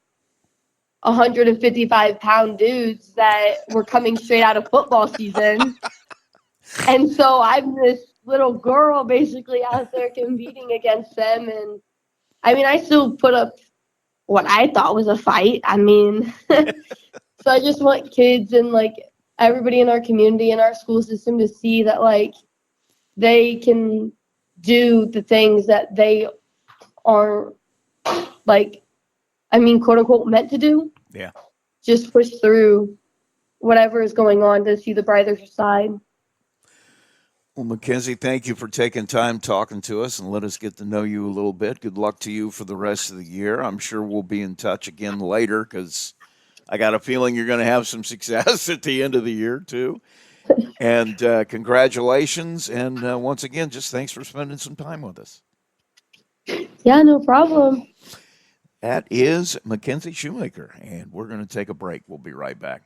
155-pound dudes that were coming straight out of football season. And so I'm this little girl basically out there competing against them. And I mean, I still put up what I thought was a fight. I mean, so I just want kids and like everybody in our community and our school system to see that like they can do the things that they are like, I mean, quote unquote, meant to do. Yeah. Just push through whatever is going on to see the brighter side. Well, Mackenzie, thank you for taking time talking to us and let us get to know you a little bit. Good luck to you for the rest of the year. I'm sure we'll be in touch again later because I got a feeling you're going to have some success at the end of the year, too. And congratulations. And once again, just thanks for spending some time with us. Yeah, no problem. That is Mackenzie Shoemaker, and we're going to take a break. We'll be right back.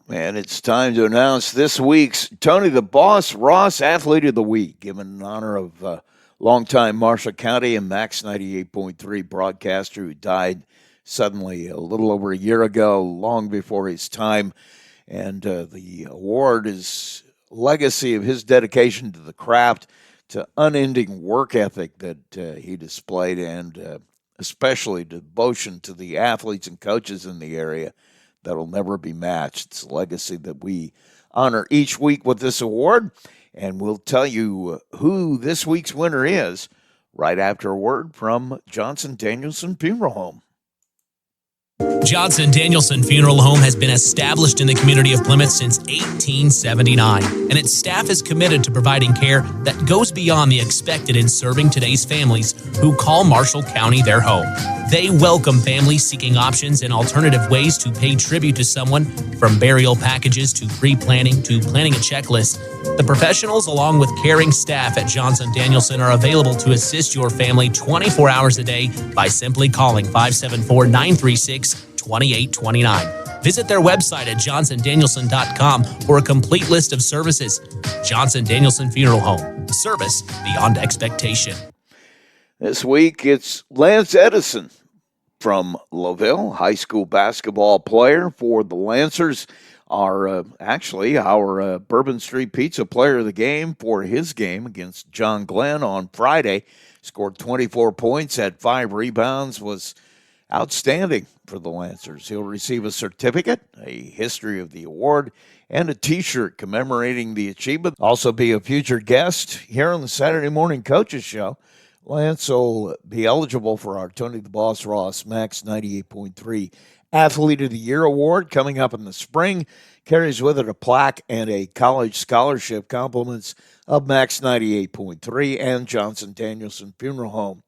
And it's time to announce this week's Tony the Boss Ross Athlete of the Week, given in honor of longtime Marshall County and Max 98.3 broadcaster who died suddenly a little over a year ago, long before his time. And the award is legacy of his dedication to the craft, to unending work ethic that he displayed, and especially devotion to the athletes and coaches in the area that'll never be matched. It's a legacy that we honor each week with this award, and we'll tell you who this week's winner is right after a word from Johnson Danielson Funeral Home. Johnson Danielson Funeral Home has been established in the community of Plymouth since 1879, and its staff is committed to providing care that goes beyond the expected in serving today's families who call Marshall County their home. They welcome families seeking options and alternative ways to pay tribute to someone, from burial packages to pre-planning to planning a checklist. The professionals, along with caring staff at Johnson Danielson, are available to assist your family 24 hours a day by simply calling 574-936-2829. Visit their website at johnsondanielson.com for a complete list of services. Johnson Danielson Funeral Home. Service beyond expectation. This week, it's Lance Edison from Laville, high school basketball player for the Lancers. Our Bourbon Street Pizza player of the game for his game against John Glenn on Friday. Scored 24 points, had 5 rebounds, was outstanding for the Lancers. He'll receive a certificate, a history of the award, and a T-shirt commemorating the achievement. Also be a future guest here on the Saturday Morning Coaches Show. Lance will be eligible for our Tony the Boss Ross Max 98.3 Athlete of the Year Award coming up in the spring. Carries with it a plaque and a college scholarship, compliments of Max 98.3 and Johnson Danielson Funeral Home.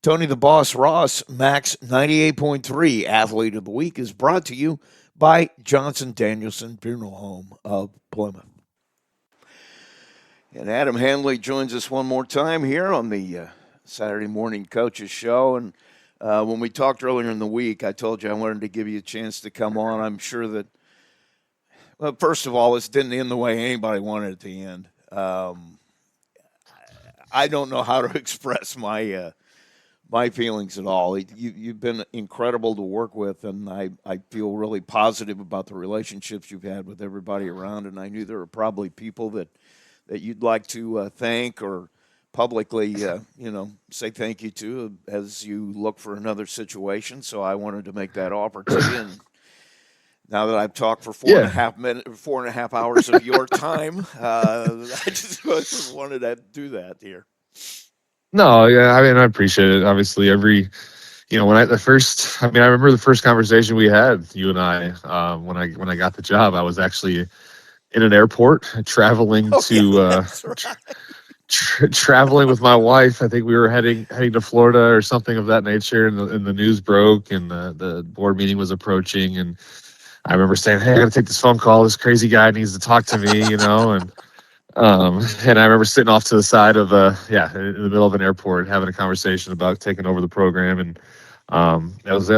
Tony the Boss Ross Max 98.3 Athlete of the Week is brought to you by Johnson Danielson Funeral Home of Plymouth. And Adam Hanley joins us one more time here on the Saturday Morning Coaches Show. And when we talked earlier in the week, I told you I wanted to give you a chance to come on. I'm sure that, well, first of all, this didn't end the way anybody wanted it to end. I don't know how to express my feelings at all. You've been incredible to work with, and I feel really positive about the relationships you've had with everybody around. And I knew there were probably people that you'd like to thank or publicly, say thank you to as you look for another situation. So I wanted to make that offer to you. And now that I've talked for 4.5 hours of your time, I just wanted to do that here. No, yeah, I mean, I appreciate it. Obviously, I remember the first conversation we had, you and I, when I got the job. I was actually in an airport traveling traveling with my wife. I think we were heading to Florida or something of that nature, and the news broke, and the board meeting was approaching, and I remember saying, "Hey, I got to take this phone call. This crazy guy needs to talk to me," and I remember sitting off to the side of in the middle of an airport having a conversation about taking over the program, and it was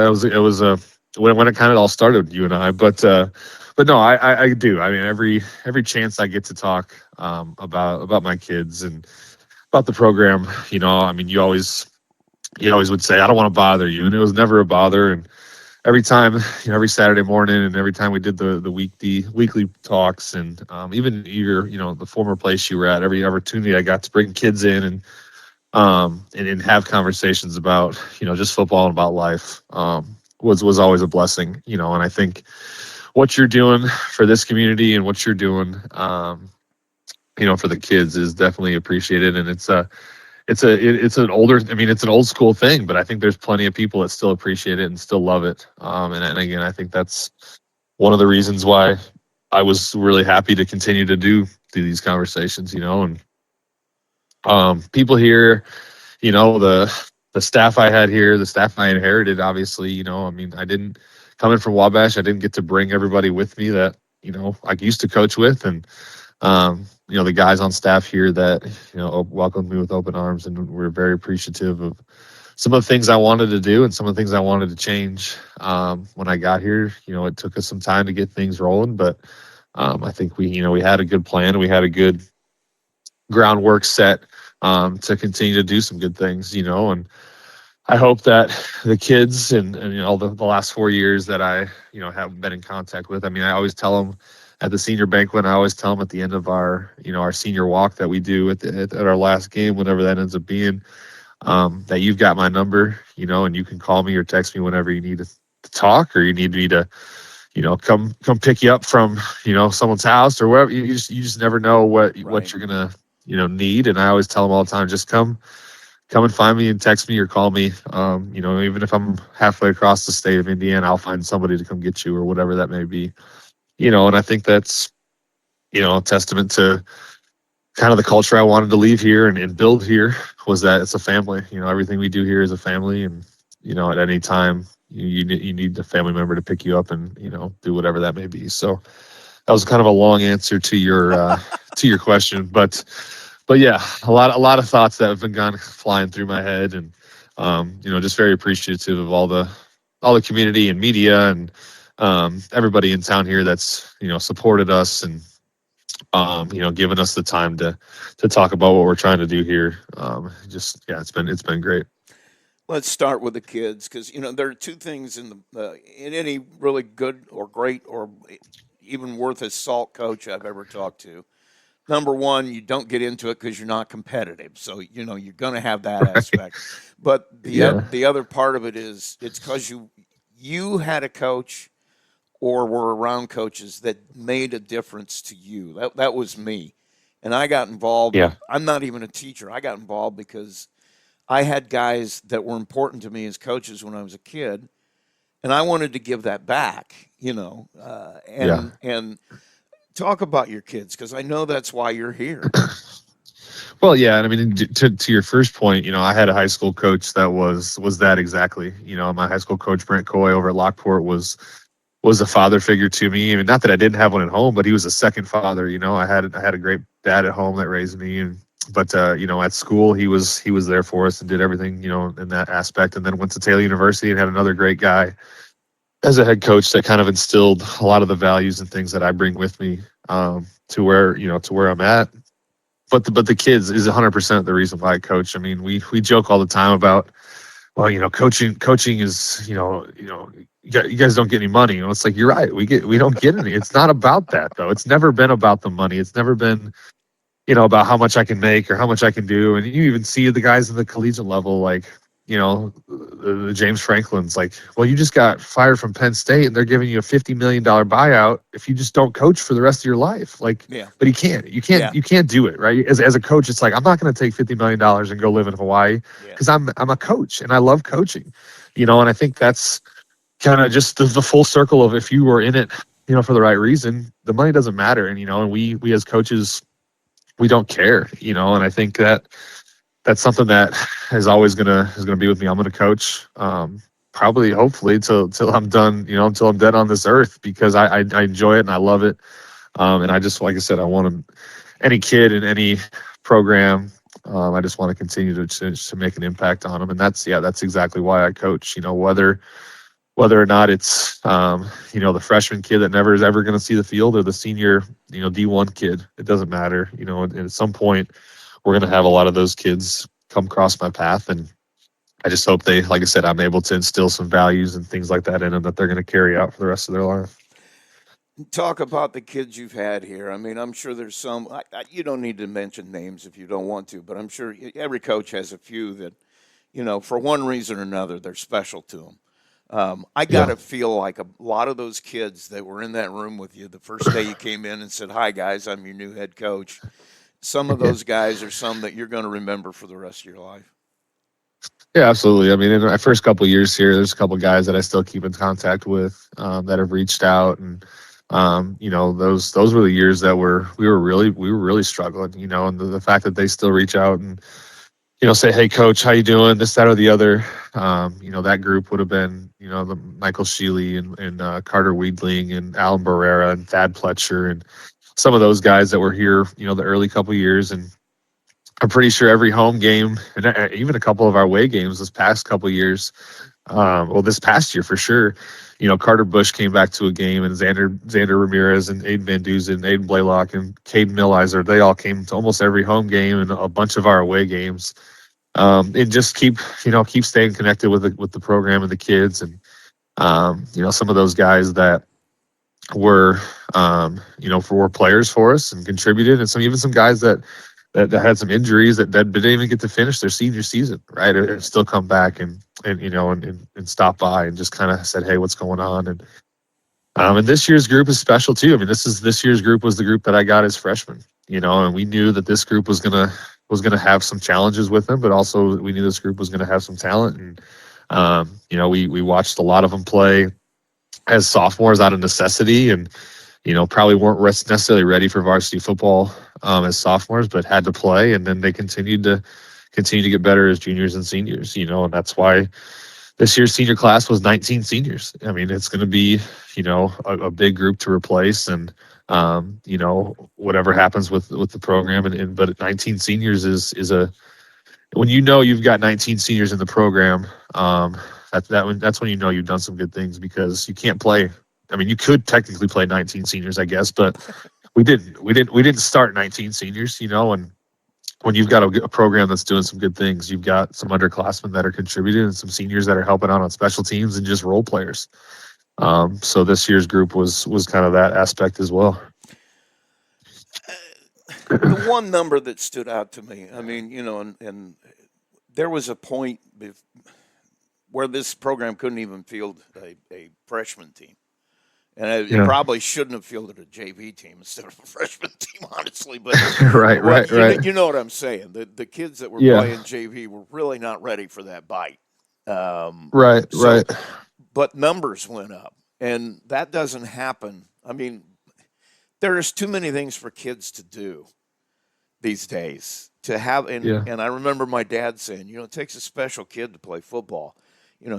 when it kind of all started, you and I. But no, I do. I mean, every chance I get to talk about my kids and about the program, I mean, you always would say, "I don't want to bother you," and it was never a bother. And every time, every Saturday morning, and every time we did the weekly talks, and even the former place you were at, every opportunity I got to bring kids in and have conversations about just football and about life was always a blessing. And I think what you're doing for this community and what you're doing for the kids is definitely appreciated. And it's an old school thing, but I think there's plenty of people that still appreciate it and still love it. And again, I think that's one of the reasons why I was really happy to continue to do these conversations, and people here, the staff I had here, the staff I inherited, obviously, I mean, I didn't coming from Wabash, I didn't get to bring everybody with me that, I used to coach with. And, the guys on staff here that, welcomed me with open arms, and we're very appreciative of some of the things I wanted to do and some of the things I wanted to change. When I got here, it took us some time to get things rolling, but I think we had a good plan. We had a good groundwork set to continue to do some good things, and I hope that the kids and all the last 4 years that I, have been in contact with, I mean, I always tell them at the senior banquet, I always tell them at the end of our senior walk that we do at our last game, whenever that ends up being, that you've got my number, and you can call me or text me whenever you need to talk, or you need me to, come pick you up from, someone's house or wherever. You just never know what you're gonna, need. And I always tell them all the time, just come and find me and text me or call me. Even if I'm halfway across the state of Indiana, I'll find somebody to come get you or whatever that may be. And I think that's, a testament to kind of the culture I wanted to leave here and build here, was that it's a family. Everything we do here is a family, and, at any time you need a family member to pick you up and, do whatever that may be. So that was kind of a long answer to your question, but yeah, a lot of thoughts that have been gone flying through my head, and just very appreciative of all the community and media and everybody in town here that's supported us and given us the time to talk about what we're trying to do here. It's been great. Let's start with the kids, because there are two things in any really good or great or even worth a salt coach I've ever talked to. Number one, you don't get into it because you're not competitive, so you're going to have that aspect. But the other part of it is it's because you had a coach or were around coaches that made a difference to you. That was me, and I got involved. Yeah. I'm not even a teacher. I got involved because I had guys that were important to me as coaches when I was a kid, and I wanted to give that back, and talk about your kids, because I know that's why you're here. Well, yeah, and I mean, to your first point, I had a high school coach that was that exactly. My high school coach, Brent Coy, over at Lockport was a father figure to me. I mean, not that I didn't have one at home, but he was a second father. I had a great dad at home that raised me, but at school he was there for us and did everything in that aspect. And then went to Taylor University and had another great guy as a head coach that kind of instilled a lot of the values and things that I bring with me to where I'm at. But the kids is 100% the reason why I coach. I mean, we joke all the time about, well, coaching is, you guys don't get any money. It's like, you're right. We don't get any. It's not about that though. It's never been about the money. It's never been, about how much I can make or how much I can do. And you even see the guys in the collegiate level, like, the James Franklin's like, well, you just got fired from Penn State and they're giving you a $50 million buyout if you just don't coach for the rest of your life. Like, Yeah. But you can't do it, right? As a coach, it's like, I'm not going to take $50 million and go live in Hawaii because I'm a coach and I love coaching, and I think that's kind of just the full circle of, if you were in it, for the right reason, the money doesn't matter. And, we as coaches, we don't care, and I think that's something that is always gonna be with me. I'm gonna coach. probably, hopefully, till I'm done, until I'm dead on this earth, because I enjoy it and I love it. And I just, like I said, I want any kid in any program. I just want to continue to make an impact on them, and that's exactly why I coach. Whether or not it's the freshman kid that never is ever going to see the field, or the senior D1 kid, it doesn't matter. And at some point we're going to have a lot of those kids come across my path, and I just hope like I said, I'm able to instill some values and things like that in them that they're going to carry out for the rest of their life. Talk about the kids you've had here. I mean, I'm sure there's some. You don't need to mention names if you don't want to, but I'm sure every coach has a few that, for one reason or another, they're special to them. I got to feel like a lot of those kids that were in that room with you the first day you came in and said, "Hi, guys, I'm your new head coach." Some of those guys are some that you're going to remember for the rest of your life. Yeah, absolutely. I mean, in my first couple of years here, there's a couple of guys that I still keep in contact with that have reached out, and those were the years that we were really struggling. And the fact that they still reach out and say, "Hey, coach, how you doing?" This, that, or the other. That group would have been the Michael Sheely and Carter Weedling and Alan Barrera and Thad Pletcher and some of those guys that were here the early couple of years. And I'm pretty sure every home game, and even a couple of our away games this past couple of years, this past year for sure, Carter Bush came back to a game, and Xander Ramirez and Aiden Van Duzen and Aiden Blaylock and Caden Millizer, they all came to almost every home game and a bunch of our away games. And just keep staying connected with the program and the kids, and some of those guys that were were players for us and contributed, and some guys that had some injuries that didn't even get to finish their senior season, right? Or still come back and stop by and just kind of said, "Hey, what's going on?" And this year's group is special too. I mean, this year's group was the group that I got as freshmen, and we knew that this group was gonna have some challenges with them, but also we knew this group was gonna have some talent. And we watched a lot of them play as sophomores out of necessity, and probably weren't necessarily ready for varsity football as sophomores, but had to play. And then they continued to get better as juniors and seniors, and that's why this year's senior class was 19 seniors. I mean, it's going to be, a big group to replace, and whatever happens with the program. But 19 seniors is when you've got 19 seniors in the program, that's when you've done some good things, because you can't play. I mean, you could technically play 19 seniors, I guess, but we didn't start 19 seniors, and when you've got a program that's doing some good things, you've got some underclassmen that are contributing and some seniors that are helping out on special teams and just role players. So this year's group was kind of that aspect as well. The one number that stood out to me, I mean, and there was a point where this program couldn't even field a freshman team. And it probably shouldn't have fielded a JV team instead of a freshman team, honestly. But right. You know what I'm saying. The kids that were playing JV were really not ready for that bite. Right. But numbers went up, and that doesn't happen. I mean, there's too many things for kids to do these days to have. And I remember my dad saying, it takes a special kid to play football.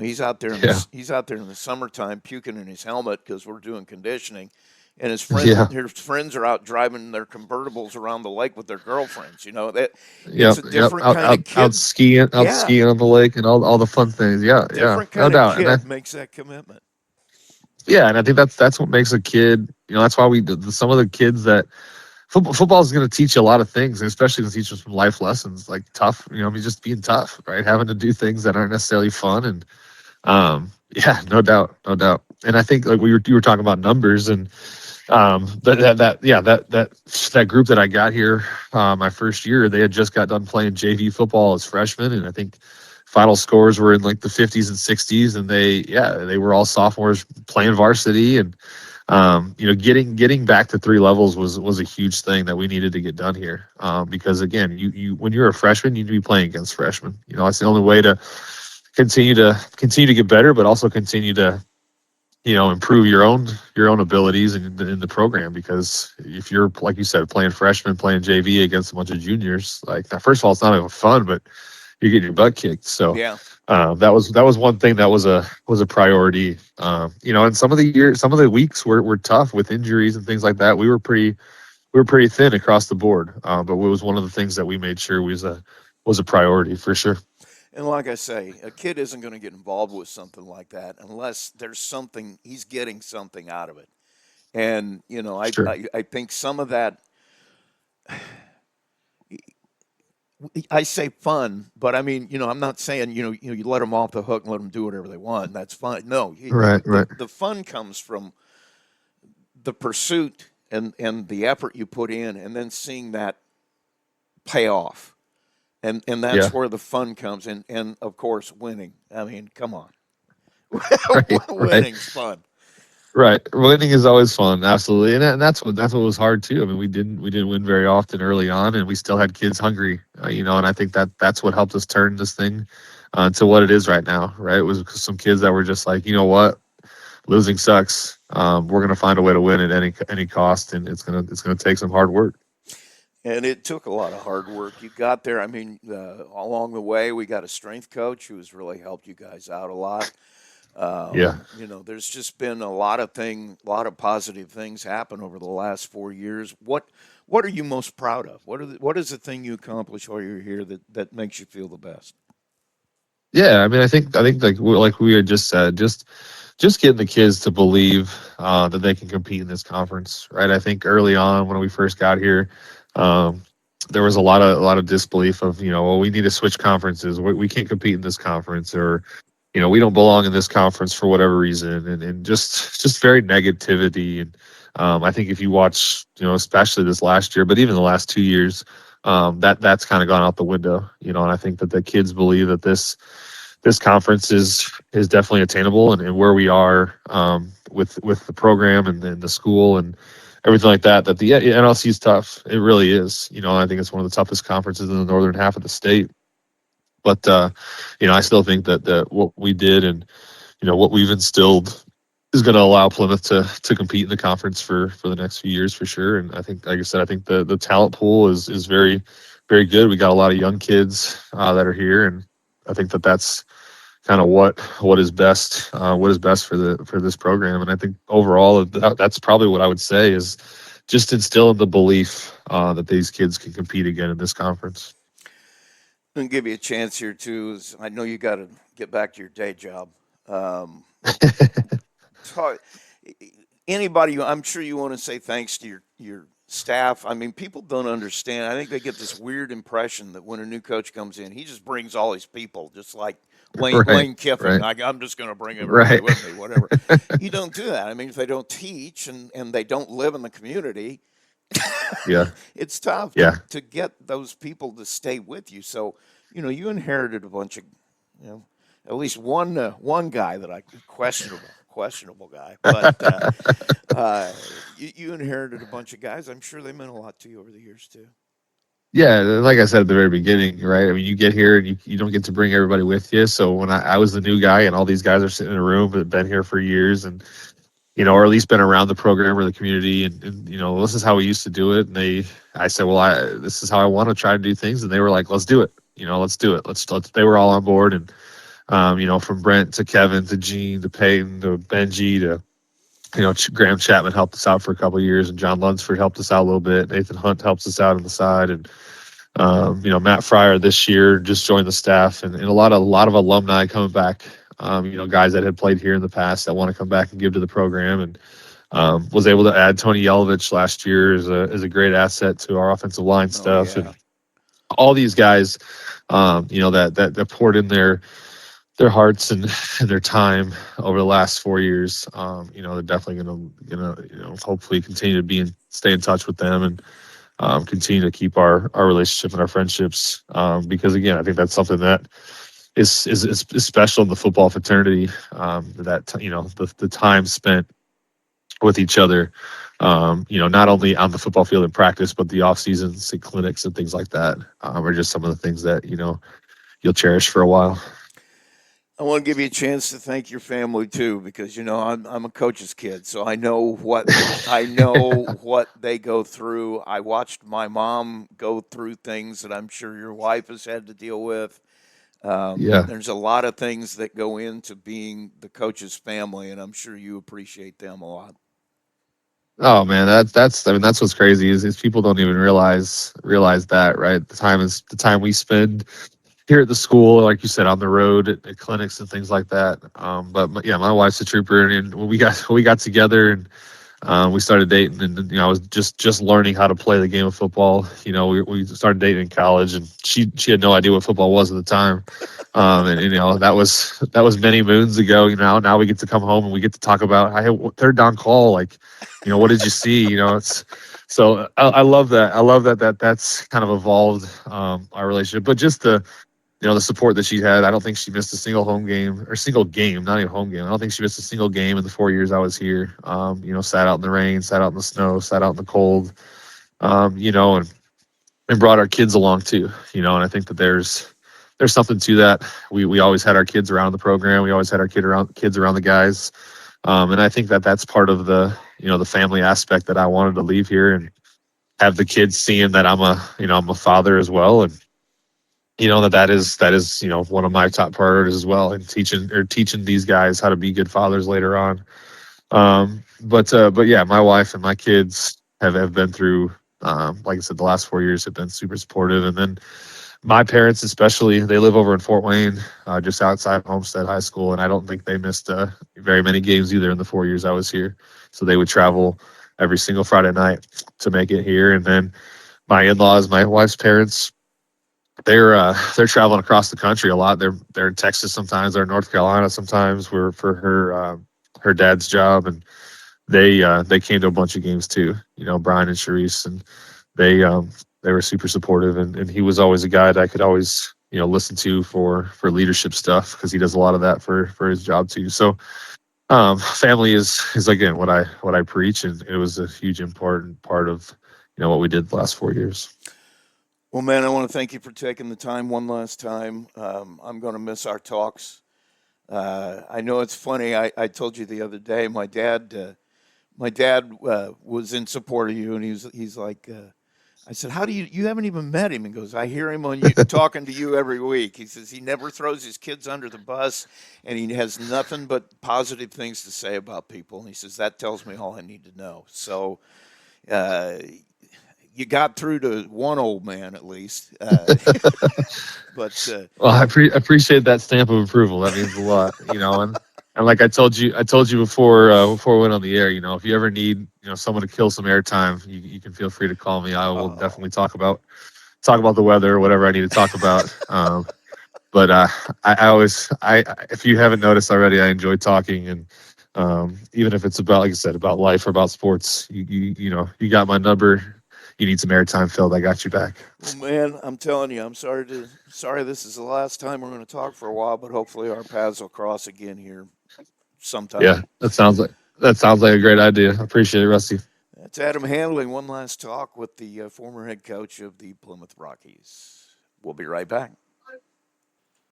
He's out there. He's out there in the summertime puking in his helmet because we're doing conditioning, and his friends are out driving their convertibles around the lake with their girlfriends. It's a different kind of kid. Out skiing on the lake and all the fun things. Different kind no of doubt. kid makes that commitment. Yeah, and I think that's what makes a kid. That's why some of the kids that. Football is going to teach you a lot of things, and especially going to teach you some life lessons, like tough. Just being tough, right? Having to do things that aren't necessarily fun, and no doubt. And I think like you were talking about numbers, and that group that I got here my first year, they had just got done playing JV football as freshmen, and I think final scores were in like the 50s and 60s, and they were all sophomores playing varsity. And getting back to 3 levels was a huge thing that we needed to get done here. Because again, you when you're a freshman, you need to be playing against freshmen. It's the only way to continue to get better, but also continue to, improve your own abilities in the program. Because if you're, like you said, playing freshmen, playing JV against a bunch of juniors, like, first of all, it's not even fun, but you're getting your butt kicked. So Yeah. that was one thing that was a priority. And some of the weeks were tough with injuries and things like that. We were pretty thin across the board. But it was one of the things that we made sure was a priority for sure. And like I say, a kid isn't going to get involved with something like that unless there's something he's getting something out of it. And Sure. I think some of that, I say fun, but I mean, I'm not saying you let them off the hook and let them do whatever they want. That's fine. No, Right. Right. the fun comes from the pursuit and the effort you put in, and then seeing that pay off. And that's Yeah. where the fun comes in, and of course, winning. I mean, come on, Right. Right. winning's fun. Right. Winning is always fun. Absolutely. And that's what was hard too. I mean, we didn't win very often early on, and we still had kids hungry, and I think that's what helped us turn this thing to what it is right now. Right. It was some kids that were just like, you know what, losing sucks. We're going to find a way to win at any cost. And it's going to take some hard work. And it took a lot of hard work. You got there. I mean, along the way, we got a strength coach who has really helped you guys out a lot. Yeah. There's just been a lot of positive things happen over the last 4 years. What are you most proud of? What is the thing you accomplished while you're here that makes you feel the best? Yeah. I mean, I think like we had just said, just getting the kids to believe that they can compete in this conference, right? I think early on when we first got here, there was a lot of disbelief of, well, we need to switch conferences. We can't compete in this conference, or we don't belong in this conference for whatever reason, and just very negativity. And I think if you watch, especially this last year, but even the last 2 years, that's kind of gone out the window. And I think that the kids believe that this conference is definitely attainable, and where we are with the program and the school and everything like that the NLC is tough. It really is. I think it's one of the toughest conferences in the northern half of the state. But I still think that what we did and what we've instilled is going to allow Plymouth to compete in the conference for the next few years for sure. And I think, like I said, I think the talent pool is very, very good. We got a lot of young kids that are here, and I think that's kind of what is best for this program. And I think overall that's probably what I would say is just instilling the belief that these kids can compete again in this conference. And give you a chance here too. I know you got to get back to your day job. Anybody, I'm sure you want to say thanks to your staff. I mean, people don't understand. I think they get this weird impression that when a new coach comes in, he just brings all these people, just like Lane Kiffin. Right. I'm just going to bring everybody Right. with me, whatever. You don't do that. I mean, if they don't teach and they don't live in the community, Yeah. it's tough Yeah. to get those people to stay with you. So, you inherited a bunch of, at least one guy that questionable guy, but you inherited a bunch of guys. I'm sure they meant a lot to you over the years too. Yeah, like I said at the very beginning, right? I mean, you get here and you don't get to bring everybody with you. So when I was the new guy and all these guys are sitting in a room that have been here for years and, or at least been around the program or the community and this is how we used to do it. And I said, well, this is how I want to try to do things. And they were like, let's do it. Let's do it. Let's, they were all on board. And, from Brent to Kevin to Gene to Peyton to Benji to, Graham Chapman helped us out for a couple of years, and John Lunsford helped us out a little bit. Nathan Hunt helps us out on the side, and Matt Fryer this year just joined the staff, and a lot of alumni coming back. Guys that had played here in the past that want to come back and give to the program, and was able to add Tony Yelovich last year as a great asset to our offensive line stuff, and all these guys, that poured in their hearts and their time over the last 4 years. They're definitely gonna hopefully continue to stay in touch with them and continue to keep our relationship and our friendships. Because again, I think that's something that is special in the football fraternity. That the time spent with each other. Not only on the football field in practice, but the off seasons and clinics and things like that are just some of the things that you'll cherish for a while. I want to give you a chance to thank your family too, because I'm a coach's kid, so I know what they go through. I watched my mom go through things that I'm sure your wife has had to deal with, Yeah. There's a lot of things that go into being the coach's family, and I'm sure you appreciate them a lot. Oh man, that's I mean that's what's crazy is people don't even realize that, right? The time we spend here at the school, like you said, on the road at clinics and things like that. Yeah, my wife's a trooper, and when we got together and we started dating, and I was just learning how to play the game of football. We started dating in college, and she had no idea what football was at the time. And that was many moons ago. Now we get to come home and we get to talk about, hey, third down call, like, what did you see? It's so I love that. I love that's kind of evolved our relationship, but just the support that she had. I don't think she missed a single single game, not even home game. I don't think she missed a single game in the 4 years I was here. Sat out in the rain, sat out in the snow, sat out in the cold, and brought our kids along too, and I think that there's something to that. We always had our kids around the program. We always had our kids around the guys. And I think that that's part of the family aspect that I wanted to leave here and have the kids seeing that I'm a father as well. And that is one of my top priorities as well, and teaching these guys how to be good fathers later on. But yeah, my wife and my kids have been through, like I said, the last 4 years have been super supportive. And then my parents, especially, they live over in Fort Wayne, just outside Homestead High School, and I don't think they missed very many games either in the 4 years I was here. So they would travel every single Friday night to make it here. And then my in-laws, my wife's parents, they're traveling across the country a lot. They're in Texas sometimes. They're in North Carolina sometimes. For her dad's job, and they came to a bunch of games too. Brian and Sharice, and they were super supportive. And he was always a guy that I could always listen to for leadership stuff, because he does a lot of that for his job too. So family is again what I preach, and it was a huge important part of what we did the last 4 years. Well, man, I want to thank you for taking the time one last time. I'm going to miss our talks. I know it's funny. I told you the other day, my dad was in support of you, and he's like, I said, how do you haven't even met him? He goes, I hear him on you talking to you every week. He says he never throws his kids under the bus, and he has nothing but positive things to say about people. And he says, that tells me all I need to know. So, you got through to one old man at least. But well, I appreciate that stamp of approval. That means a lot, and like I told you before we went on the air, if you ever need someone to kill some airtime, you can feel free to call me. I will definitely talk about the weather or whatever I need to talk about. But I always, if you haven't noticed already, I enjoy talking, and even if it's about, like I said, about life or about sports, you got my number. You need some airtime filled, I got you back. Well, man, I'm telling you, I'm sorry this is the last time we're going to talk for a while, but hopefully our paths will cross again here sometime. Yeah, that sounds like a great idea. I appreciate it, Rusty. That's Adam handling one last talk with the former head coach of the Plymouth Rockies. We'll be right back.